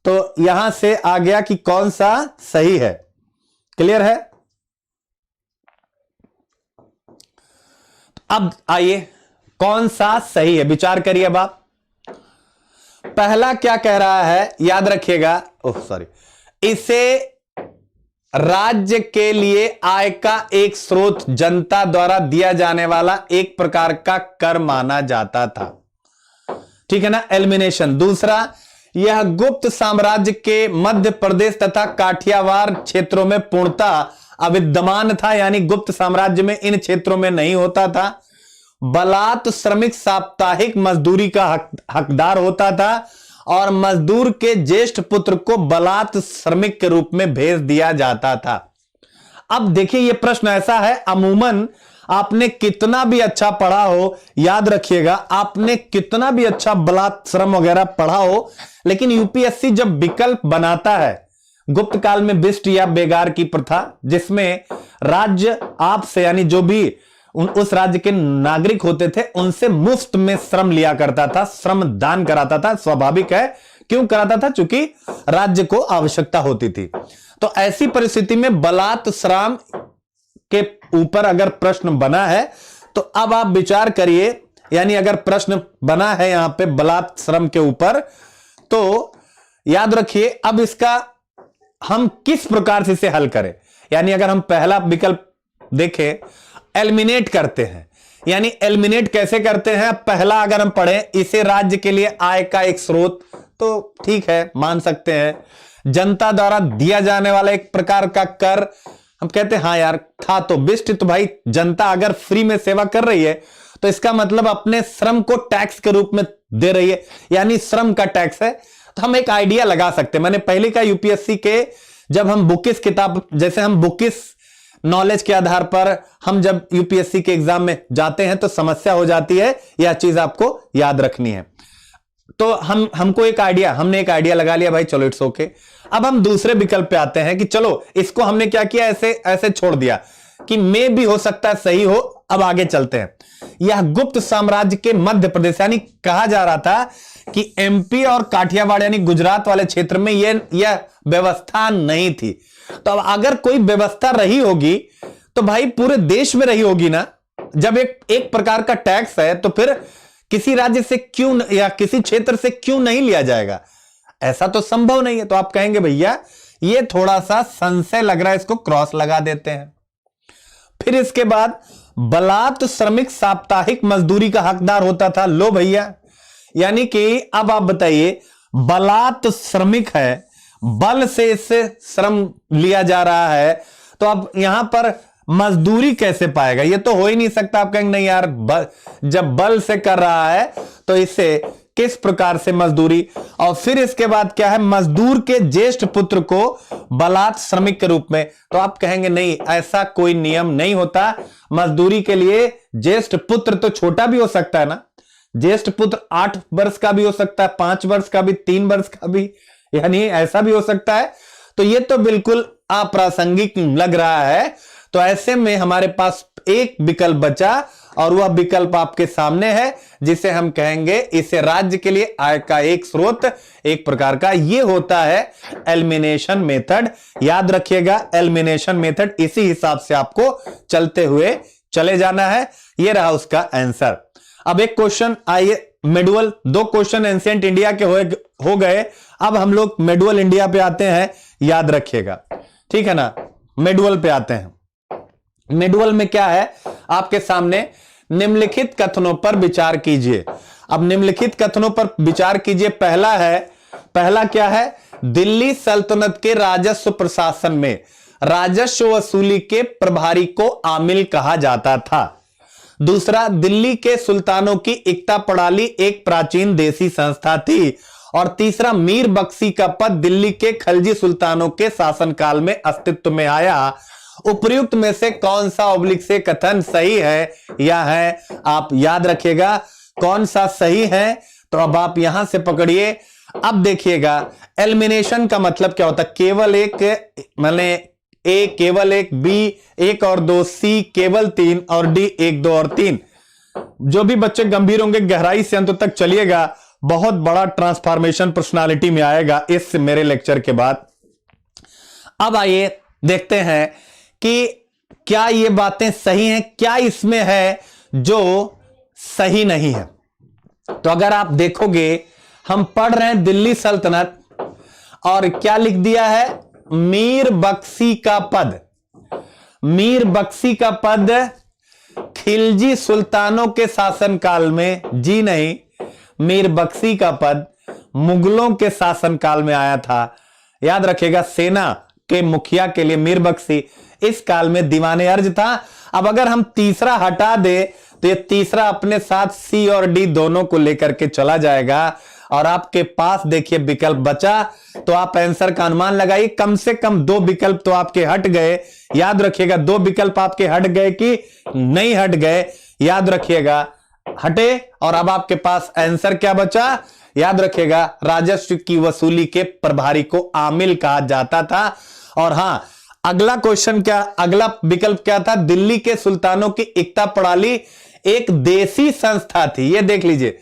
तो यहां से आ गया कि कौन सा सही है। क्लियर है। अब आइए कौन सा सही है, विचार करिए। अब आप पहला क्या कह रहा है, याद रखिएगा, ओह सॉरी, इसे राज्य के लिए आय का एक स्रोत, जनता द्वारा दिया जाने वाला एक प्रकार का कर माना जाता था। ठीक है ना, एलिमिनेशन। दूसरा, यह गुप्त साम्राज्य के मध्य प्रदेश तथा काठियावाड़ क्षेत्रों में पूर्णतः अविद्यमान था, यानी गुप्त साम्राज्य में इन क्षेत्रों में नहीं होता था। बलात् श्रमिक साप्ताहिक मजदूरी का हकदार होता था और मजदूर के ज्येष्ठ पुत्र को बलात् श्रमिक के रूप में भेज दिया जाता था। अब देखिए यह प्रश्न ऐसा है, अमूमन आपने कितना भी अच्छा पढ़ा हो, याद रखिएगा आपने कितना भी अच्छा बलात् श्रम वगैरह पढ़ा हो, लेकिन यूपीएससी जब विकल्प बनाता है, गुप्त काल में बिष्ट या बेगार की प्रथा, जिसमें राज्य आपसे यानी जो भी उस राज्य के नागरिक होते थे उनसे मुफ्त में श्रम लिया करता था, श्रम दान कराता था। स्वाभाविक है, क्यों कराता था, क्योंकि राज्य को आवश्यकता होती थी। तो ऐसी परिस्थिति में बलात् श्रम के ऊपर अगर प्रश्न बना है तो अब आप विचार करिए, यानी अगर प्रश्न बना है यहां पे बलात् श्रम के ऊपर, तो याद रखिए अब इसका हम किस प्रकार से इसे हल करें। यानी अगर हम पहला विकल्प देखें, एलिमिनेट करते हैं, यानी एलिमिनेट कैसे करते हैं। पहला अगर हम पढ़ें, इसे राज्य के लिए आय का एक स्रोत, तो ठीक है मान सकते हैं। जनता द्वारा दिया जाने वाला एक प्रकार का कर, हम कहते हैं हाँ यार था, तो बिष्ट तो भाई जनता अगर फ्री में सेवा कर रही है तो इसका मतलब अपने श्रम को टैक्स के रूप में दे रही है, यानी श्रम का टैक्स है। तो हम एक आइडिया लगा सकते हैं, मैंने पहले का यूपीएससी के जब हम बुकिस किताब, जैसे हम बुकिस नॉलेज के आधार पर हम जब यूपीएससी के एग्जाम में जाते हैं तो समस्या हो जाती है, यह चीज आपको याद रखनी है। तो हमने एक आइडिया लगा लिया भाई, चलो इट्स ओके। अब हम दूसरे विकल्प पे आते हैं कि चलो इसको हमने क्या किया, ऐसे छोड़ दिया कि मे भी हो सकता है सही हो। अब आगे चलते हैं। यह गुप्त साम्राज्य के मध्य प्रदेश, यानी कहा जा रहा था कि एमपी और काठियावाड़ यानी गुजरात वाले क्षेत्र में यह व्यवस्था नहीं थी। तो अब अगर कोई व्यवस्था रही होगी तो भाई पूरे देश में रही होगी ना। जब एक प्रकार का टैक्स है तो फिर किसी राज्य से क्यों या किसी क्षेत्र से क्यों नहीं लिया जाएगा, ऐसा तो संभव नहीं है। तो आप कहेंगे भैया ये थोड़ा सा संशय लग रहा है, इसको क्रॉस लगा देते हैं। फिर इसके बाद बलात् श्रमिक साप्ताहिक मजदूरी का हकदार होता था। लो भैया, यानी कि अब आप बताइए बलात् श्रमिक है, बल से इससे श्रम लिया जा रहा है, तो अब यहां पर मजदूरी कैसे पाएगा, ये तो हो ही नहीं सकता। आप कहेंगे नहीं यार जब बल से कर रहा है तो इससे किस प्रकार से मजदूरी। और फिर इसके बाद क्या है, मजदूर के ज्येष्ठ पुत्र को बलात् श्रमिक के रूप में। तो आप कहेंगे नहीं ऐसा कोई नियम नहीं होता, मजदूरी के लिए ज्येष्ठ पुत्र तो छोटा भी हो सकता है ना, ज्येष्ठ पुत्र 8 वर्ष का भी हो सकता है, 5 वर्ष का भी, 3 वर्ष का भी, यानी ऐसा भी हो सकता है। तो ये तो बिल्कुल अप्रासंगिक लग रहा है। तो ऐसे में हमारे पास एक विकल्प बचा और वह विकल्प आपके सामने है, जिसे हम कहेंगे इसे राज्य के लिए आय का एक स्रोत एक प्रकार का, ये होता है एलिमिनेशन मेथड। याद रखिएगा एलिमिनेशन मेथड, इसी हिसाब से आपको चलते हुए चले जाना है। ये रहा उसका आंसर। अब एक क्वेश्चन आइए, मेडुअल, 2 क्वेश्चन एंशिएंट इंडिया के हो गए। अब हम लोग मेडुअल इंडिया पे आते हैं, याद रखिएगा, ठीक है ना। मेडुअल पे आते हैं। मेडुअल में क्या है आपके सामने, निम्नलिखित कथनों पर विचार कीजिए। अब निम्नलिखित कथनों पर विचार कीजिए। पहला क्या है, दिल्ली सल्तनत के राजस्व प्रशासन में राजस्व वसूली के प्रभारी को आमिल कहा जाता था। दूसरा, दिल्ली के सुल्तानों की इक्ता प्रणाली एक प्राचीन देसी संस्था थी। और तीसरा, मीर बख्शी का पद दिल्ली के खलजी सुल्तानों के शासनकाल में अस्तित्व में आया। उपर्युक्त में से कौन सा ऑब्लिक से कथन सही है या है, आप याद रखिएगा कौन सा सही है। तो अब आप यहां से पकड़िए। अब देखिएगा एलिमिनेशन का मतलब क्या होता है, केवल एक, मैंने ए केवल एक, बी एक और दो, सी केवल तीन और डी एक दो और तीन। जो भी बच्चे गंभीर होंगे गहराई से अंत तक चलिएगा, बहुत बड़ा ट्रांसफॉर्मेशन पर्सनालिटी में आएगा इस मेरे लेक्चर के बाद। अब आइए देखते हैं कि क्या ये बातें सही हैं, क्या इसमें है जो सही नहीं है। तो अगर आप देखोगे हम पढ़ रहे हैं दिल्ली सल्तनत और क्या लिख दिया है, मीर बख्शी का पद। मीर बख्शी का पद खिलजी सुल्तानों के शासनकाल में, जी नहीं, मीर बख्शी का पद मुगलों के शासनकाल में आया था। याद रखिएगा सेना के मुखिया के लिए मीर बख्शी इस काल में दीवाने अर्ज था। अब अगर हम तीसरा हटा दे तो ये तीसरा अपने साथ सी और डी दोनों को लेकर के चला जाएगा और आपके पास देखिए विकल्प बचा। तो आप आंसर का अनुमान लगाइए, कम से कम दो विकल्प तो आपके हट गए। याद रखिएगा दो विकल्प आपके हट गए कि नहीं हट गए, याद रखिएगा हटे। और अब आपके पास आंसर क्या बचा, याद रखिएगा राजस्व की वसूली के प्रभारी को आमिल कहा जाता था। और हां, अगला क्वेश्चन क्या, अगला विकल्प क्या था, दिल्ली के सुल्तानों की इक्ता प्रणाली एक देसी संस्था थी। ये देख लीजिए,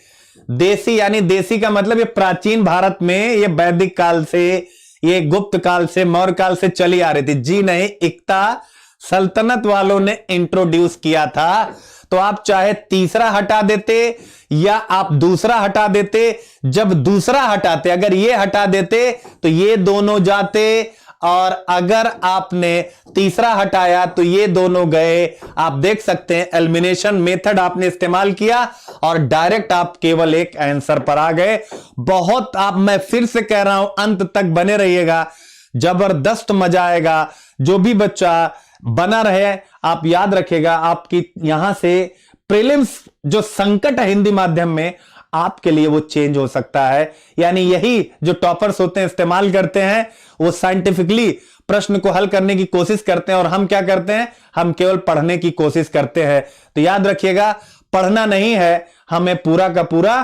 देसी यानी देसी का मतलब ये प्राचीन भारत में, ये वैदिक काल से, ये गुप्त काल से, मौर्य काल से चली आ रही थी। जी नहीं, इक्ता सल्तनत वालों ने इंट्रोड्यूस किया था। तो आप चाहे तीसरा हटा देते या आप दूसरा हटा देते। जब दूसरा हटाते, अगर ये हटा देते तो ये दोनों जाते, और अगर आपने तीसरा हटाया तो ये दोनों गए। आप देख सकते हैं एलिमिनेशन मेथड आपने इस्तेमाल किया और डायरेक्ट आप केवल एक आंसर पर आ गए। बहुत, आप, मैं फिर से कह रहा हूं, अंत तक बने रहिएगा, जबरदस्त मजा आएगा। जो भी बच्चा बना रहे, आप याद रखिएगा आपकी यहां से प्रीलिम्स जो संकट है हिंदी माध्यम में, आपके लिए वो चेंज हो सकता है। यानी यही जो टॉपर्स होते हैं इस्तेमाल करते हैं, वो साइंटिफिकली प्रश्न को हल करने की कोशिश करते हैं और हम क्या करते हैं, हम केवल पढ़ने की कोशिश करते हैं। तो याद रखिएगा पढ़ना नहीं है, हमें पूरा का पूरा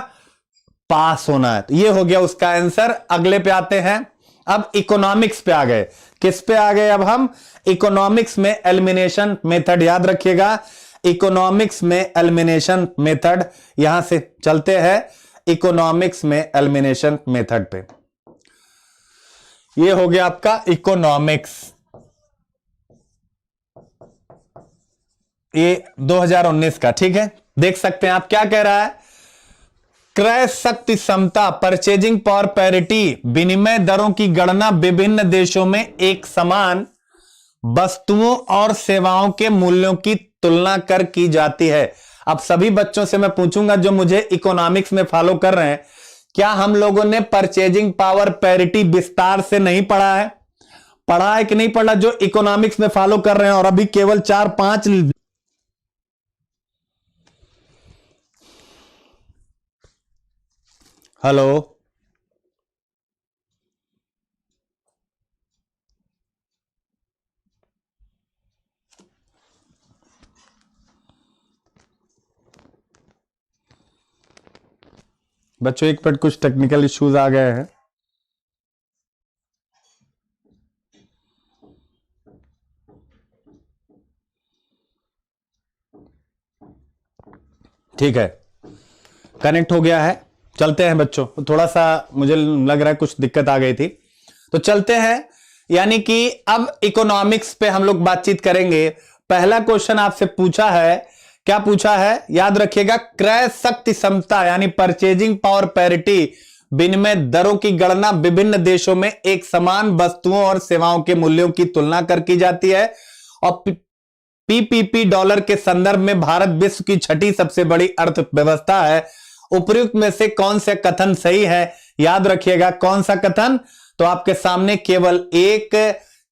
पास होना है। तो ये हो गया उसका आंसर। अगले पे आते हैं, अब इकोनॉमिक्स पे आ गए। किस पे आ गए अब हम, इकोनॉमिक्स में एलिमिनेशन मेथड। याद रखिएगा इकोनॉमिक्स में एलिमिनेशन मेथड, यहां से चलते हैं इकोनॉमिक्स में एलिमिनेशन मेथड पे। ये हो गया आपका इकोनॉमिक्स, ये 2019 का, ठीक है। देख सकते हैं आप क्या कह रहा है, क्रय शक्ति क्षमता, परचेजिंग पावर पैरिटी, विनिमय दरों की गणना विभिन्न देशों में एक समान वस्तुओं और सेवाओं के मूल्यों की तुलना कर की जाती है। अब सभी बच्चों से मैं पूछूंगा जो मुझे इकोनॉमिक्स में फॉलो कर रहे हैं, क्या हम लोगों ने परचेजिंग पावर पैरिटी विस्तार से नहीं पढ़ा है? पढ़ा है कि नहीं पढ़ा? जो इकोनॉमिक्स में फॉलो कर रहे हैं और अभी केवल 4-5, हेलो, बच्चों एक मिनट, कुछ टेक्निकल इश्यूज आ गए हैं। ठीक है, कनेक्ट हो गया है। चलते हैं बच्चों, थोड़ा सा मुझे लग रहा है कुछ दिक्कत आ गई थी, तो चलते हैं। यानी कि अब इकोनॉमिक्स पे हम लोग बातचीत करेंगे। पहला क्वेश्चन आपसे पूछा है, क्या पूछा है, याद रखिएगा, क्रय शक्ति क्षमता यानी परचेजिंग पावर पैरिटी विनिमय दरों की गणना विभिन्न देशों में एक समान वस्तुओं और सेवाओं के मूल्यों की तुलना कर की जाती है। और पीपीपी डॉलर के संदर्भ में भारत विश्व की छठी सबसे बड़ी अर्थव्यवस्था है। उपयुक्त में से कौन सा कथन सही है? याद रखिएगा कौन सा कथन, तो आपके सामने केवल एक,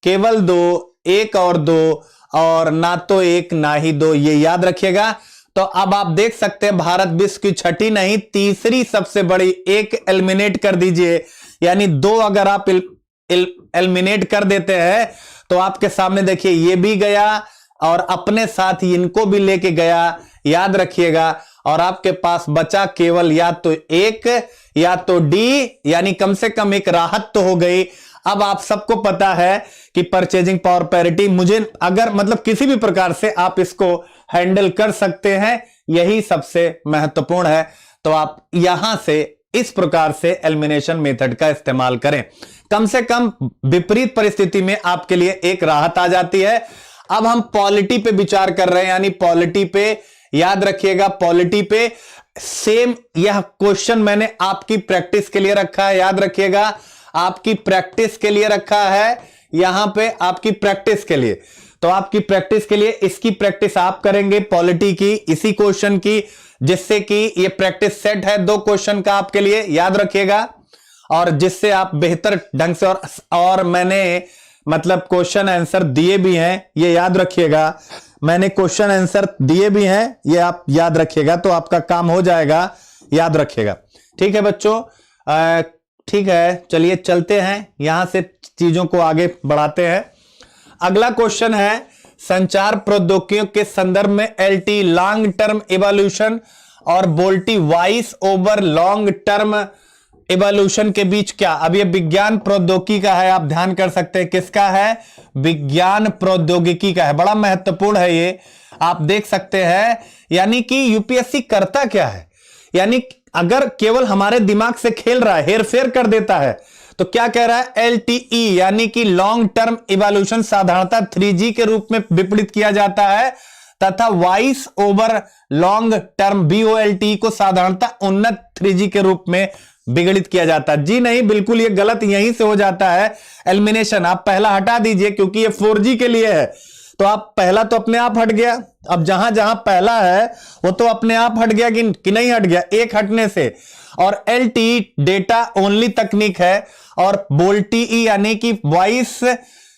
केवल दो, एक और दो, और ना तो एक ना ही दो, ये याद रखिएगा। तो अब आप देख सकते हैं भारत विश्व की छठी नहीं तीसरी सबसे बड़ी, एक एलिमिनेट कर दीजिए, यानी दो अगर आप एलिमिनेट कर देते हैं तो आपके सामने देखिए ये भी गया और अपने साथ इनको भी लेके गया, याद रखिएगा। और आपके पास बचा केवल या तो एक या तो डी, यानी कम से कम एक राहत तो हो गई। अब आप सबको पता है कि परचेजिंग पावर पैरिटी, मुझे अगर मतलब किसी भी प्रकार से आप इसको हैंडल कर सकते हैं, यही सबसे महत्वपूर्ण है। तो आप यहां से इस प्रकार से एलिमिनेशन मेथड का इस्तेमाल करें, कम से कम विपरीत परिस्थिति में आपके लिए एक राहत आ जाती है। अब हम पॉलिटी पे विचार कर रहे हैं, यानी पॉलिटी पे, याद रखिएगा पॉलिटी पे सेम यह क्वेश्चन मैंने आपकी प्रैक्टिस के लिए रखा है, याद रखिएगा आपकी प्रैक्टिस के लिए रखा है, यहां पे आपकी प्रैक्टिस के लिए। तो आपकी प्रैक्टिस के लिए इसकी प्रैक्टिस आप करेंगे पॉलिटी की, इसी क्वेश्चन की, जिससे कि ये प्रैक्टिस सेट है 2 क्वेश्चन का आपके लिए, याद रखिएगा, और जिससे आप बेहतर ढंग से और मैंने मतलब क्वेश्चन आंसर दिए भी हैं, ये याद रखिएगा, मैंने क्वेश्चन आंसर दिए भी हैं, ये आप याद रखिएगा, तो आपका काम हो जाएगा, याद रखिएगा। ठीक है बच्चों, ठीक है, चलिए चलते हैं यहां से चीजों को आगे बढ़ाते हैं। अगला क्वेश्चन है संचार प्रौद्योगिकियों के संदर्भ में एलटी लॉन्ग टर्म इवोल्यूशन और VoLTE voice over long term evolution के बीच क्या? अब ये विज्ञान प्रौद्योगिकी का है, आप ध्यान कर सकते हैं किसका है? विज्ञान प्रौद्योगिकी का है, बड़ा महत्वपूर्ण है ये, आप देख सकते हैं। यानी कि यूपीएससी करता क्या है, यानी अगर केवल हमारे दिमाग से खेल रहा है, हेरफेर कर देता है, तो क्या कह रहा है? एलटीई यानी कि लॉन्ग टर्म इवोल्यूशन साधारणतः 3G के रूप में विपरीत किया जाता है, तथा voice over long term VOLT को साधारणतः उन्नत 3G के रूप में विगलित किया जाता है। जी नहीं, बिल्कुल ये गलत यहीं से हो जाता है एलिमिनेशन। आप पहला हटा दीजिए क्योंकि ये 4G के लिए है, तो आप पहला तो अपने आप हट गया। अब जहां जहां पहला है वो तो अपने आप हट गया कि नहीं हट गया, एक हटने से। और LTE डेटा ओनली तकनीक है, और बोल्टीई यानी कि वॉइस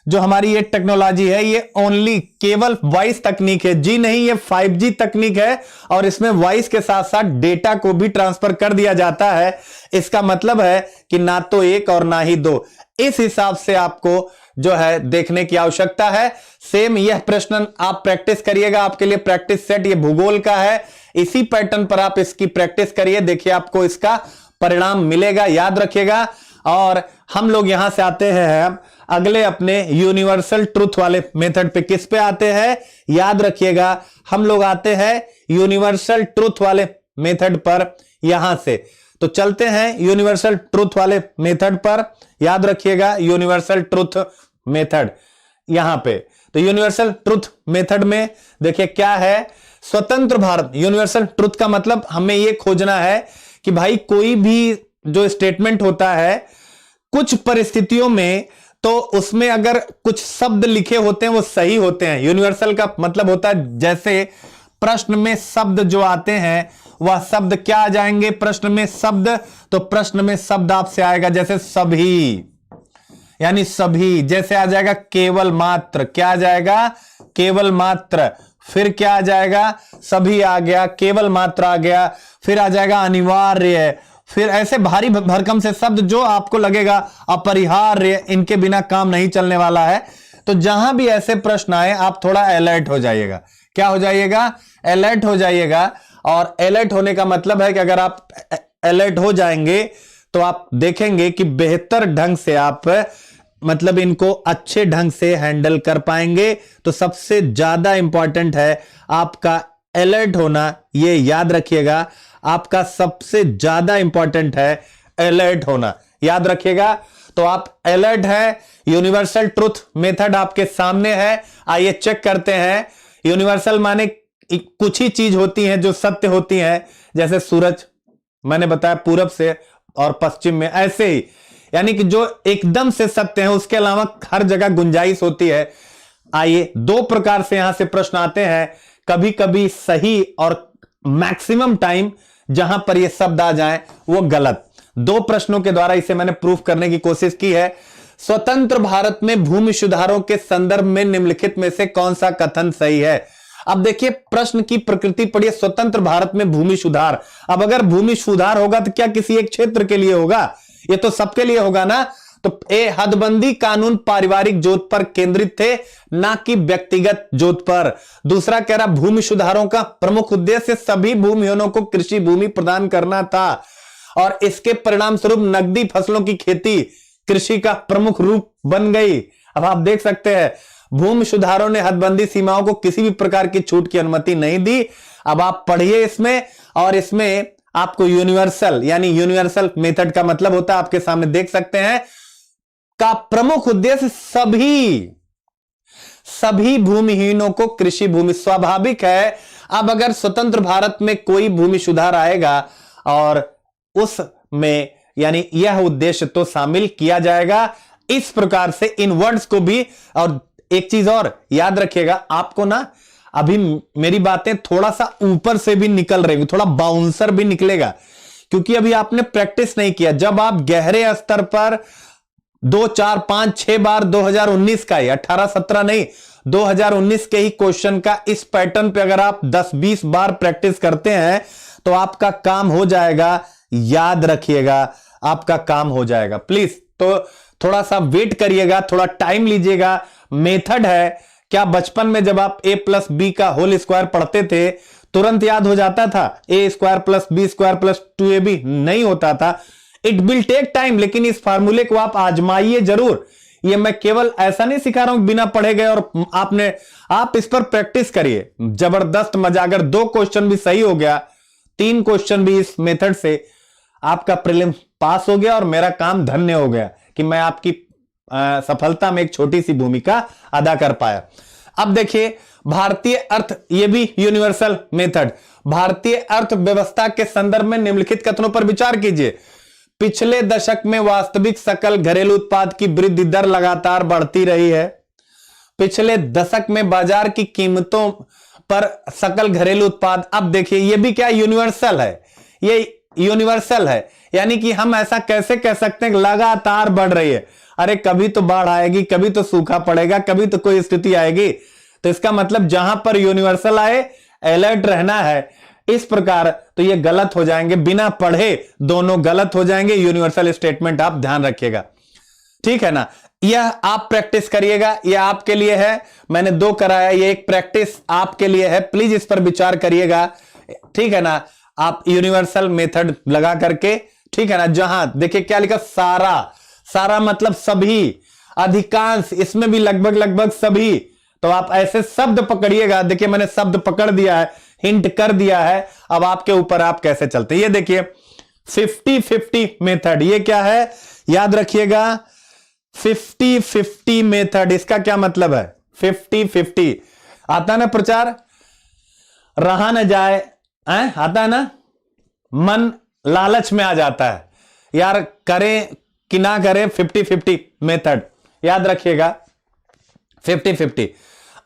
जो हमारी ये टेक्नोलॉजी है ये ओनली केवल वॉइस तकनीक है। जी नहीं, ये 5G तकनीक है, और इसमें वॉइस के साथ साथ डेटा को भी ट्रांसफर कर दिया जाता है। इसका मतलब है कि ना तो एक और ना ही दो, इस हिसाब से आपको जो है देखने की आवश्यकता है। सेम यह प्रश्न आप प्रैक्टिस करिएगा, आपके लिए प्रैक्टिस सेट ये भूगोल का है, इसी पैटर्न पर आप इसकी प्रैक्टिस करिए, देखिए आपको इसका परिणाम मिलेगा, याद रखिएगा। और हम लोग यहां से आते हैं अगले अपने यूनिवर्सल ट्रुथ वाले मेथड पे। किस पे आते हैं? याद रखिएगा, हम लोग आते हैं यूनिवर्सल ट्रुथ वाले मेथड पर यहां से। तो चलते हैं यूनिवर्सल ट्रुथ वाले मेथड पर, याद रखिएगा यूनिवर्सल ट्रुथ मेथड यहां पे। तो यूनिवर्सल ट्रुथ मेथड में देखिए क्या है, स्वतंत्र भारत। यूनिवर्सल ट्रुथ का मतलब हमें यह खोजना है कि भाई कोई भी जो स्टेटमेंट होता है कुछ परिस्थितियों में, तो उसमें अगर कुछ शब्द लिखे होते हैं वो सही होते हैं। यूनिवर्सल का मतलब होता है जैसे प्रश्न में शब्द जो आते हैं वह शब्द क्या आ जाएंगे प्रश्न में शब्द, तो प्रश्न में शब्द आपसे आएगा जैसे सभी, यानी सभी, जैसे आ जाएगा केवल मात्र, क्या आ जाएगा? केवल मात्र। फिर क्या आ जाएगा? सभी आ गया, केवल मात्र आ गया, फिर आ जाएगा अनिवार्य, फिर ऐसे भारी भरकम से शब्द जो आपको लगेगा अपरिहार्य, इनके बिना काम नहीं चलने वाला है। तो जहां भी ऐसे प्रश्न आए आप थोड़ा अलर्ट हो जाइएगा। क्या हो जाइएगा? अलर्ट हो जाइएगा। और अलर्ट होने का मतलब है कि अगर आप अलर्ट हो जाएंगे तो आप देखेंगे कि बेहतर ढंग से आप मतलब इनको अच्छे ढंग से हैंडल कर पाएंगे। तो सबसे ज्यादा इंपॉर्टेंट है आपका अलर्ट होना, ये याद रखिएगा, आपका सबसे ज्यादा इंपॉर्टेंट है अलर्ट होना, याद रखिएगा। तो आप अलर्ट है। यूनिवर्सल ट्रुथ मेथड आपके सामने है, आइए चेक करते हैं। यूनिवर्सल माने कुछ ही चीज होती हैं जो सत्य होती हैं, जैसे सूरज मैंने बताया पूरब से और पश्चिम में, ऐसे ही। यानी कि जो एकदम से सत्य है उसके अलावा हर जगह गुंजाइश होती है। आइए, दो प्रकार से यहां से प्रश्न आते हैं, कभी कभी सही और मैक्सिमम टाइम जहां पर ये शब्द आ जाए वो गलत। दो प्रश्नों के द्वारा इसे मैंने प्रूफ करने की कोशिश की है। स्वतंत्र भारत में भूमि सुधारों के संदर्भ में निम्नलिखित में से कौन सा कथन सही है। अब देखिए प्रश्न की प्रकृति पढ़िए, स्वतंत्र भारत में भूमि सुधार। अब अगर भूमि सुधार होगा तो क्या किसी एक क्षेत्र के लिए होगा, ये तो सबके लिए होगा ना। तो ए हदबंदी कानून पारिवारिक जोत पर केंद्रित थे, ना कि व्यक्तिगत जोत पर। दूसरा कह रहा भूमि सुधारों का प्रमुख उद्देश्य सभी भूमिहीनों को कृषि भूमि प्रदान करना था और इसके परिणाम स्वरूप नकदी फसलों की खेती कृषि का प्रमुख रूप बन गई। अब आप देख सकते हैं भूमि सुधारों ने हदबंदी सीमाओं को किसी भी प्रकार की छूट की अनुमति नहीं दी। अब आप पढ़िए इसमें, और इसमें आपको यूनिवर्सल यानी यूनिवर्सल मेथड का मतलब होता है, आपके सामने देख सकते हैं, का प्रमुख उद्देश्य सभी भूमिहीनों को कृषि भूमि। स्वाभाविक है अब अगर स्वतंत्र भारत में कोई भूमि सुधार आएगा और उसमें यानी यह उद्देश्य तो शामिल किया जाएगा। इस प्रकार से इन वर्ड्स को भी, और एक चीज और याद रखिएगा, आपको ना अभी मेरी बातें थोड़ा सा ऊपर से भी निकल रही, थोड़ा बाउंसर भी निकलेगा, क्योंकि अभी आपने प्रैक्टिस नहीं किया। जब आप गहरे स्तर पर 2, 4, 5, 6 बार 2019 का ही, 18, 17 नहीं, 2019 के ही क्वेश्चन का इस पैटर्न पे अगर आप 10-20 बार प्रैक्टिस करते हैं तो आपका काम हो जाएगा। याद रखिएगा आपका काम हो जाएगा। प्लीज तो थोड़ा सा वेट करिएगा, थोड़ा टाइम लीजिएगा। मेथड है, क्या बचपन में जब आप a+b का होल स्क्वायर पढ़ते थे तुरंत याद हो जाता था? a² + b² + 2ab नहीं होता था। इट विल टेक टाइम, लेकिन इस फार्मूले को आप आजमाइए जरूर। ये मैं केवल ऐसा नहीं सिखा रहा हूं बिना पढ़े गए, और आप इस पर प्रैक्टिस करिए। जबरदस्त मजा। अगर 2 क्वेश्चन भी सही हो गया, 3 क्वेश्चन भी इस मेथड से, आपका प्रीलिम पास हो गया और मेरा काम धन्य हो गया कि मैं आपकी सफलता में एक छोटी सी भूमिका अदा कर पाया। अब देखिए भारतीय अर्थ, ये भी यूनिवर्सल मेथड। भारतीय अर्थव्यवस्था के संदर्भ में निम्नलिखित कथनों पर विचार कीजिए। पिछले दशक में वास्तविक सकल घरेलू उत्पाद की वृद्धि दर लगातार बढ़ती रही है। पिछले दशक में बाजार की कीमतों पर सकल घरेलू उत्पाद, अब देखिए ये भी क्या यूनिवर्सल है, ये यूनिवर्सल है। यानी कि हम ऐसा कैसे कह सकते हैं लगातार बढ़ रही है? अरे कभी तो बाढ़ आएगी, कभी तो सूखा पड़ेगा, कभी तो कोई स्थिति आएगी। तो इसका मतलब जहां पर यूनिवर्सल आए अलर्ट रहना है। इस प्रकार तो ये गलत हो जाएंगे, बिना पढ़े दोनों गलत हो जाएंगे। यूनिवर्सल स्टेटमेंट आप ध्यान रखिएगा, ठीक है ना। यह आप प्रैक्टिस करिएगा, यह आपके लिए है। मैंने 2 कराया, ये एक प्रैक्टिस आपके लिए है। प्लीज इस पर विचार करिएगा, ठीक है ना। आप यूनिवर्सल मेथड लगा करके, ठीक है ना। जहां देखिए क्या लिखा, सारा मतलब सभी, अधिकांश, इसमें भी लगभग सभी। तो आप ऐसे शब्द पकड़िएगा। देखिए मैंने शब्द पकड़ दिया है, हिंट कर दिया है। अब आपके ऊपर आप कैसे चलते हैं। ये देखिए 50-50 मेथड, ये क्या है याद रखिएगा। 50-50 मेथड, इसका क्या मतलब है? 50-50 आता ना प्रचार, रहा न जाए, आता है ना, मन लालच में आ जाता है यार, करें कि ना करें। 50-50 मेथड याद रखिएगा, 50-50।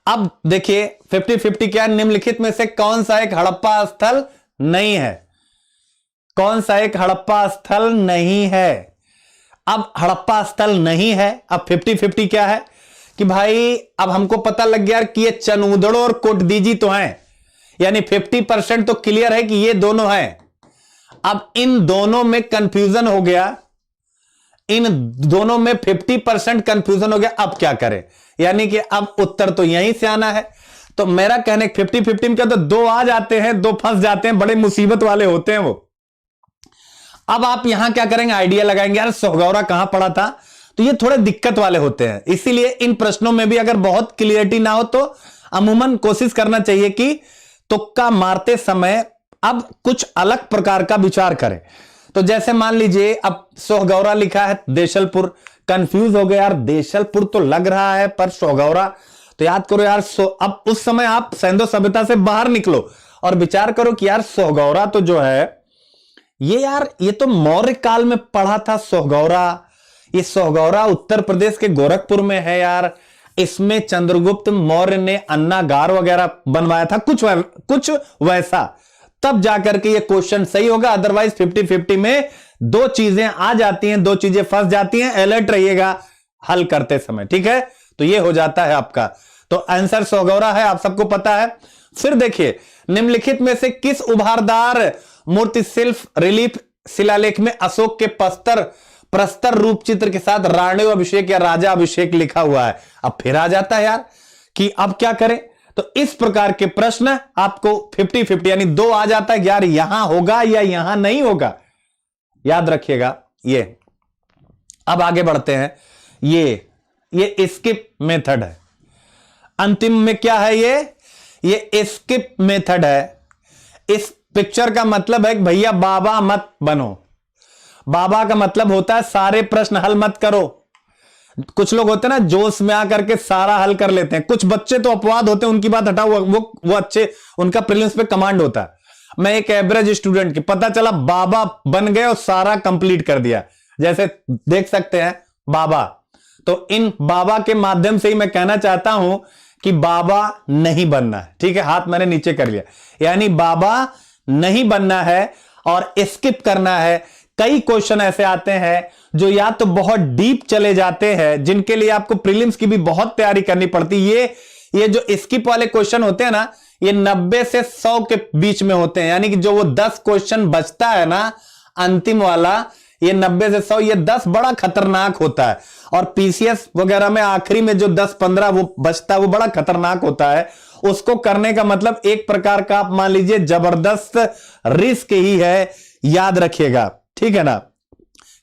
अब देखिए 50-50 क्या, निम्नलिखित में से कौन सा एक हड़प्पा स्थल नहीं है? कौन सा एक हड़प्पा स्थल नहीं है? अब हड़प्पा स्थल नहीं है। अब 50-50 क्या है कि भाई अब हमको पता लग गया कि ये चनूदड़ो और कोटदीजी तो हैं, यानी 50% तो क्लियर है कि ये दोनों हैं। अब इन दोनों में कंफ्यूजन हो गया, इन दोनों में 50% कंफ्यूजन हो गया। अब क्या करें? यानी कि अब उत्तर तो यहीं से आना है। तो मेरा कहने 50-50 में क्या, तो 2 आ जाते हैं, 2 फंस जाते हैं, बड़े मुसीबत वाले होते हैं वो। अब आप यहां क्या करेंगे, आइडिया लगाएंगे, यार सोहगौरा कहां पड़ा था। तो ये थोड़े दिक्कत वाले होते हैं, इसीलिए इन प्रश्नों में भी अगर बहुत क्लियरिटी ना हो तो अमूमन कोशिश करना चाहिए कि तुक्का मारते समय अब कुछ अलग प्रकार का विचार करें। तो जैसे मान लीजिए अब सोहगौरा लिखा है देशलपुर, कंफ्यूज हो गए यार, देशलपुर तो लग रहा है पर सोहगौरा, तो याद करो यार अब उस समय आप सैंधव सभ्यता से बाहर निकलो और विचार करो कि यार सोहगौरा तो जो है ये यार, ये तो मौर्य काल में पढ़ा था सोहगौरा। ये सोहगौरा उत्तर प्रदेश के गोरखपुर में है यार। इसमें चंद्रगुप्त मौर्य ने अन्नागार वगैरह बनवाया था, कुछ वैसा। तब जाकर के ये क्वेश्चन सही होगा। अदरवाइज 50-50 में दो चीजें आ जाती हैं, दो चीजें फंस जाती हैं। अलर्ट रहिएगा हल करते समय, ठीक है। तो ये हो जाता है आपका। तो आंसर सोहगौरा है, आप सबको पता है। फिर देखिए, निम्नलिखित में से किस उभारदार मूर्ति शिल्प रिलीफ शिलालेख में अशोक के प्रस्तर रूप चित्र के साथ राणी अभिषेक या राजा अभिषेक लिखा हुआ है? अब फिर आ जाता है यार कि अब क्या करें। तो इस प्रकार के प्रश्न आपको 50-50 यानी दो आ जाता है यार, यहां होगा या यहां नहीं होगा, याद रखिएगा ये। अब आगे बढ़ते हैं। ये स्किप मेथड है। अंतिम में क्या है? ये स्किप मेथड है। इस पिक्चर का मतलब है कि भैया बाबा मत बनो। बाबा का मतलब होता है सारे प्रश्न हल मत करो। कुछ लोग होते हैं ना जोश में आकर के सारा हल कर लेते हैं। कुछ बच्चे तो अपवाद होते हैं, उनकी बात हटाओ, वो अच्छे, उनका प्रीलिम्स पे कमांड होता है। मैं एक एवरेज स्टूडेंट की पता चला बाबा बन गए और सारा कंप्लीट कर दिया, जैसे देख सकते हैं बाबा। तो इन बाबा के माध्यम से ही मैं कहना चाहता हूं कि बाबा नहीं बनना है, ठीक है। हाथ मैंने नीचे कर लिया, यानी बाबा नहीं बनना है और स्किप करना है। कई क्वेश्चन ऐसे आते हैं जो या तो बहुत डीप चले जाते हैं, जिनके लिए आपको प्रीलिम्स की भी बहुत तैयारी करनी पड़ती है। ये जो स्किप वाले क्वेश्चन होते हैं ना, ये 90 से 100 के बीच में होते हैं। यानी कि जो वो 10 क्वेश्चन बचता है ना अंतिम वाला, ये 90 से 100, ये 10 बड़ा खतरनाक होता है। और पीसीएस वगैरह में आखिरी में जो 10-15 वो बचता है, वो बड़ा खतरनाक होता है। उसको करने का मतलब एक प्रकार का आप मान लीजिए जबरदस्त रिस्क ही है, याद रखिएगा, ठीक है ना।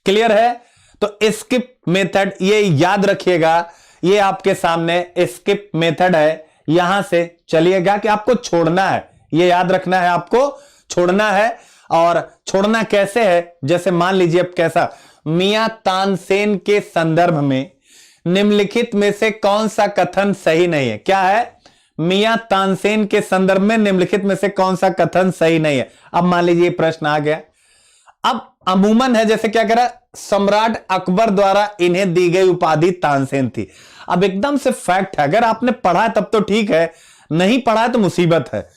क्लियर है? तो स्किप मेथड ये याद रखिएगा, ये आपके सामने स्किप मेथड है। यहां से चलिएगा कि आपको छोड़ना है, ये याद रखना है, आपको छोड़ना है। और छोड़ना कैसे है? जैसे मान लीजिए अब कैसा, मियां तानसेन के संदर्भ में निम्नलिखित में से कौन सा कथन सही नहीं है? क्या है? मियां तानसेन के संदर्भ में निम्नलिखित में से कौन सा कथन सही नहीं है? अब मान लीजिए प्रश्न आ गया। अब अमूमन है, जैसे क्या करा, सम्राट अकबर द्वारा इन्हें दी गई उपाधि तानसेन थी। अब एकदम से फैक्ट है, अगर आपने पढ़ा है तब तो ठीक है, नहीं पढ़ा है तो मुसीबत है।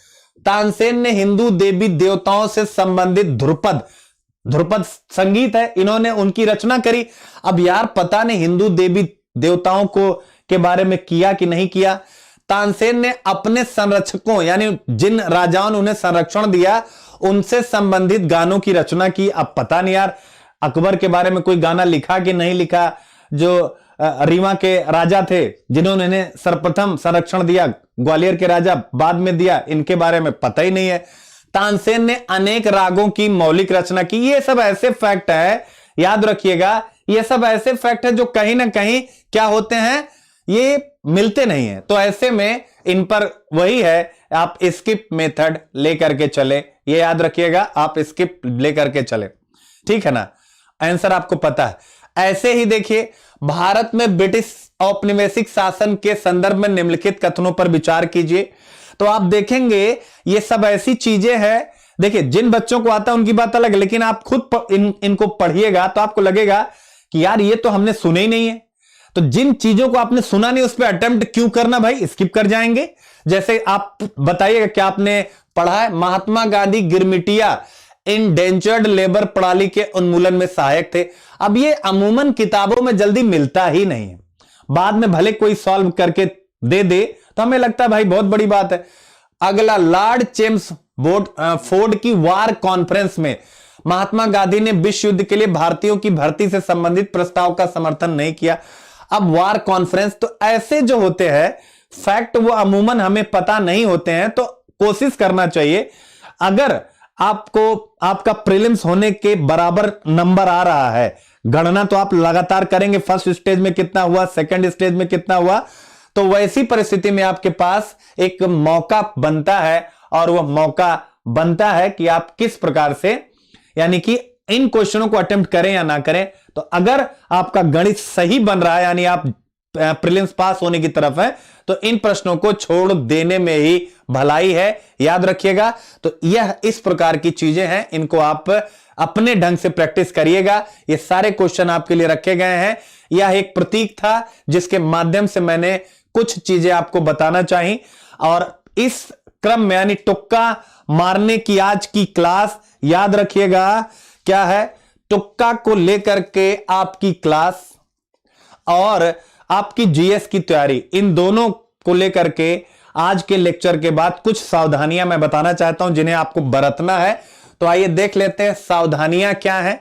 तानसेन ने हिंदू देवी देवताओं से संबंधित ध्रुपद संगीत है, इन्होंने उनकी रचना करी। अब यार पता नहीं हिंदू देवी देवताओं को के बारे में किया कि नहीं किया। तानसेन ने अपने संरक्षकों यानी जिन राजाओं ने उन्हें संरक्षण दिया, उनसे संबंधित गानों की रचना की। अब पता नहीं यार अकबर के बारे में कोई गाना लिखा कि नहीं लिखा। जो रीवा के राजा थे जिन्होंने इन्हें सर्वप्रथम संरक्षण दिया, ग्वालियर के राजा बाद में दिया, इनके बारे में पता ही नहीं है। तानसेन ने अनेक रागों की मौलिक रचना की। ये सब ऐसे फैक्ट है, याद रखिएगा, ये सब ऐसे फैक्ट है जो कहीं ना कहीं क्या होते हैं, ये मिलते नहीं है। तो ऐसे में इन पर वही है, आप स्किप मेथड लेकर के चले, ये याद रखिएगा, आप स्किप लेकर के चले, ठीक है ना। आंसर आपको पता है। ऐसे ही देखिए, भारत में ब्रिटिश औपनिवेशिक शासन के संदर्भ में निम्नलिखित कथनों पर विचार कीजिए। तो आप देखेंगे ये सब ऐसी चीजें हैं, देखिए जिन बच्चों को आता है उनकी बात अलग है, लेकिन आप खुद इनको पढ़िएगा तो आपको लगेगा कि यार ये तो हमने सुने ही नहीं है। तो जिन चीजों को आपने सुना नहीं उस पर अटेम्प्ट क्यों करना भाई, स्किप कर जाएंगे। जैसे आप बताइएगा क्या आपने पढ़ा है, महात्मा गांधी गिरमिटिया इंडेंचर्ड लेबर प्रणाली के उन्मूलन में सहायक थे। अब ये अमूमन किताबों में जल्दी मिलता ही नहीं है, बाद में भले कोई सॉल्व करके दे तो हमें लगता है भाई बहुत बड़ी बात है। अगला, लॉर्ड चेम्सफोर्ड की वार कॉन्फ्रेंस में महात्मा गांधी ने विश्व युद्ध के लिए भारतीयों की भर्ती से संबंधित प्रस्ताव का समर्थन नहीं किया। अब वार कॉन्फ्रेंस, तो ऐसे जो होते हैं फैक्ट वो अमूमन हमें पता नहीं होते हैं, तो कोशिश करना चाहिए। अगर आपको आपका प्रीलिम्स होने के बराबर नंबर आ रहा है, गणना तो आप लगातार करेंगे, फर्स्ट स्टेज में कितना हुआ, सेकंड स्टेज में कितना हुआ, तो वैसी परिस्थिति में आपके पास एक मौका बनता है, और वह मौका बनता है कि आप किस प्रकार से, यानी कि इन क्वेश्चनों को अटेम्प्ट करें या ना करें। तो अगर आपका गणित सही बन रहा है, यानी आप प्रीलिम्स पास होने की तरफ है, तो इन प्रश्नों को छोड़ देने में ही भलाई है, याद रखिएगा। तो यह इस प्रकार की चीजें हैं, इनको आप अपने ढंग से प्रैक्टिस करिएगा। ये सारे क्वेश्चन आपके लिए रखे गए हैं। यह एक प्रतीक था जिसके माध्यम से मैंने कुछ चीजें आपको बताना चाहिए, और इस क्रम में यानी तुक्का मारने की आज की क्लास याद रखिएगा क्या है, तुक्का को लेकर के आपकी क्लास और आपकी जीएस की तैयारी, इन दोनों को लेकर के आज के लेक्चर के बाद कुछ सावधानियां मैं बताना चाहता हूं जिन्हें आपको बरतना है। तो आइए देख लेते हैं सावधानियां क्या हैं।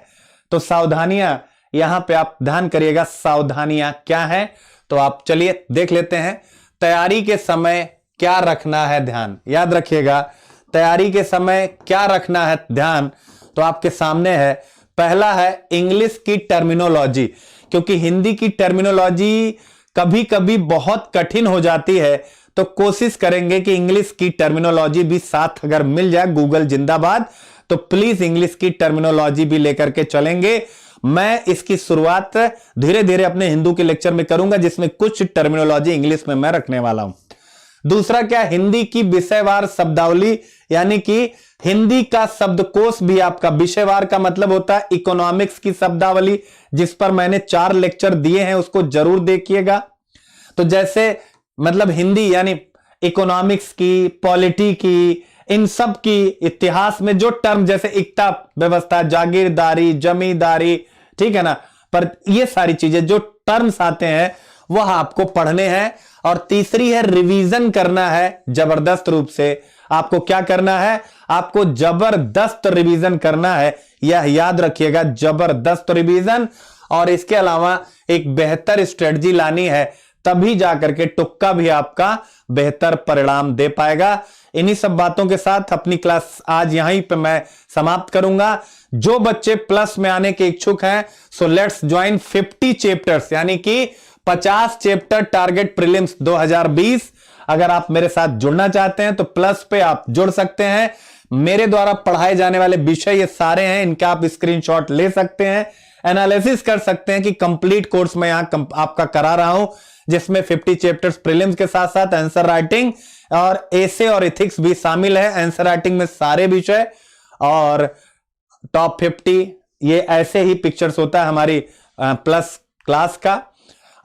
तो सावधानियां यहां पे आप ध्यान करिएगा, सावधानियां क्या हैं, तो आप चलिए देख लेते हैं। तैयारी के समय क्या रखना है ध्यान, याद रखिएगा, तैयारी के समय क्या रखना है ध्यान, तो आपके सामने है। पहला है इंग्लिश की टर्मिनोलॉजी, क्योंकि हिंदी की टर्मिनोलॉजी कभी कभी बहुत कठिन हो जाती है, तो कोशिश करेंगे कि इंग्लिश की टर्मिनोलॉजी भी साथ अगर मिल जाए, गूगल जिंदाबाद, तो प्लीज इंग्लिश की टर्मिनोलॉजी भी लेकर के चलेंगे। मैं इसकी शुरुआत धीरे धीरे अपने हिंदू के लेक्चर में करूंगा, जिसमें कुछ टर्मिनोलॉजी इंग्लिश में मैं रखने वाला हूं। दूसरा क्या, हिंदी की विषयवार शब्दावली, यानी कि हिंदी का शब्दकोश भी आपका, विषयवार का मतलब होता है इकोनॉमिक्स की शब्दावली, जिस पर मैंने 4 लेक्चर दिए हैं, उसको जरूर देखिएगा। तो जैसे मतलब हिंदी यानी इकोनॉमिक्स की, पॉलिटी की, इन सब की इतिहास में जो टर्म, जैसे इक्ता व्यवस्था, जागीरदारी, जमींदारी, ठीक है ना, पर ये सारी चीजें जो टर्म्स आते हैं वह आपको पढ़ने हैं। और तीसरी है रिवीजन करना है जबरदस्त रूप से। आपको क्या करना है, आपको जबरदस्त रिवीजन करना है, यह याद रखिएगा, जबरदस्त रिवीजन। और इसके अलावा एक बेहतर स्ट्रेटजी लानी है, तभी जाकर के तुक्का भी आपका बेहतर परिणाम दे पाएगा। इन्हीं सब बातों के साथ अपनी क्लास आज यहीं पे मैं समाप्त करूंगा। जो बच्चे प्लस में आने के इच्छुक हैं, सो लेट्स ज्वाइन 50 चैप्टर्स, यानी कि 50 चैप्टर टारगेट प्रीलिम्स 2020। अगर आप मेरे साथ जुड़ना चाहते हैं तो प्लस पे आप जुड़ सकते हैं। मेरे द्वारा पढ़ाए जाने वाले विषय ये सारे हैं, इनका आप स्क्रीनशॉट ले सकते हैं, एनालिसिस कर सकते हैं कि कंप्लीट कोर्स मैं यहां आपका करा रहा हूं, जिसमें 50 चैप्टर्स प्रीलिम्स के साथ साथ आंसर राइटिंग और एसे और एथिक्स भी शामिल है। आंसर राइटिंग में सारे विषय और टॉप 50, ये ऐसे ही पिक्चर्स होता है हमारी प्लस क्लास का।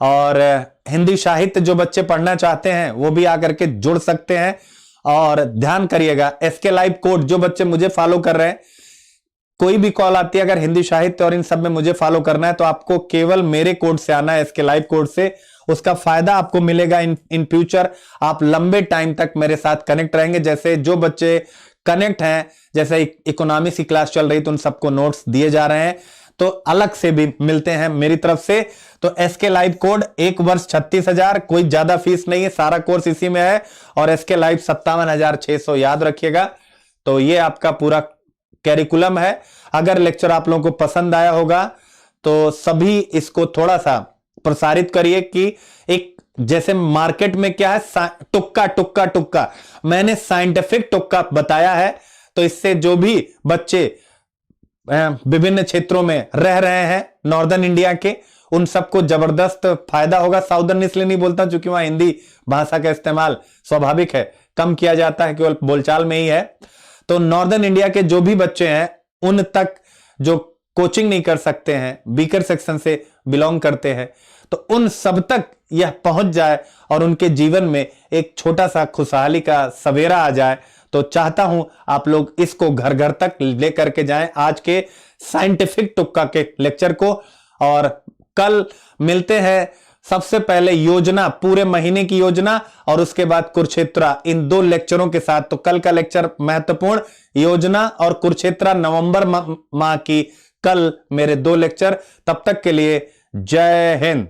और हिंदी साहित्य जो बच्चे पढ़ना चाहते हैं वो भी आकर के जुड़ सकते हैं। और ध्यान करिएगा, एसके लाइव कोड जो बच्चे मुझे फॉलो कर रहे हैं, कोई भी कॉल आती है अगर हिंदी साहित्य और इन सब में मुझे फॉलो करना है, तो आपको केवल मेरे कोड से आना है, एसके लाइव कोड से। उसका फायदा आपको मिलेगा इन फ्यूचर, आप लंबे टाइम तक मेरे साथ कनेक्ट रहेंगे। जैसे जो बच्चे कनेक्ट हैं, जैसे इकोनॉमिक्स की क्लास चल रही तो उन सबको नोट्स दिए जा रहे हैं, तो अलग से भी मिलते हैं मेरी तरफ से। तो एसके लाइव कोड 1 वर्ष 36,000, कोई ज्यादा फीस नहीं है, सारा कोर्स इसी में है। और एसके लाइव 57,600, याद रखिएगा। तो ये आपका पूरा कैरिकुलम है। अगर लेक्चर आप लोगों को पसंद आया होगा तो सभी इसको थोड़ा सा प्रसारित करिए कि एक जैसे मार्केट में क्या है, तुक्का तुक्का तुक्का, मैंने साइंटिफिक तुक्का बताया है, तो इससे जो भी बच्चे विभिन्न क्षेत्रों में रह रहे हैं नॉर्दर्न इंडिया के, उन सबको जबरदस्त फायदा होगा। साउदर्न इसलिए नहीं बोलता क्योंकि वहां हिंदी भाषा का इस्तेमाल स्वाभाविक है, कम किया जाता है, केवल बोलचाल में ही है। तो नॉर्दर्न इंडिया के जो भी बच्चे हैं उन तक जो कोचिंग नहीं कर सकते हैं, वीकर सेक्शन से बिलोंग करते हैं, तो उन सब तक यह पहुंच जाए और उनके जीवन में एक छोटा सा खुशहाली का सवेरा आ जाए। तो चाहता हूं आप लोग इसको घर घर तक लेकर के जाएं, आज के साइंटिफिक तुक्का के लेक्चर को। और कल मिलते हैं, सबसे पहले योजना, पूरे महीने की योजना, और उसके बाद कुरुक्षेत्र, इन 2 लेक्चरों के साथ। तो कल का लेक्चर महत्वपूर्ण, योजना और कुरुक्षेत्र, नवंबर माह की कल मेरे 2 लेक्चर। तब तक के लिए जय हिंद।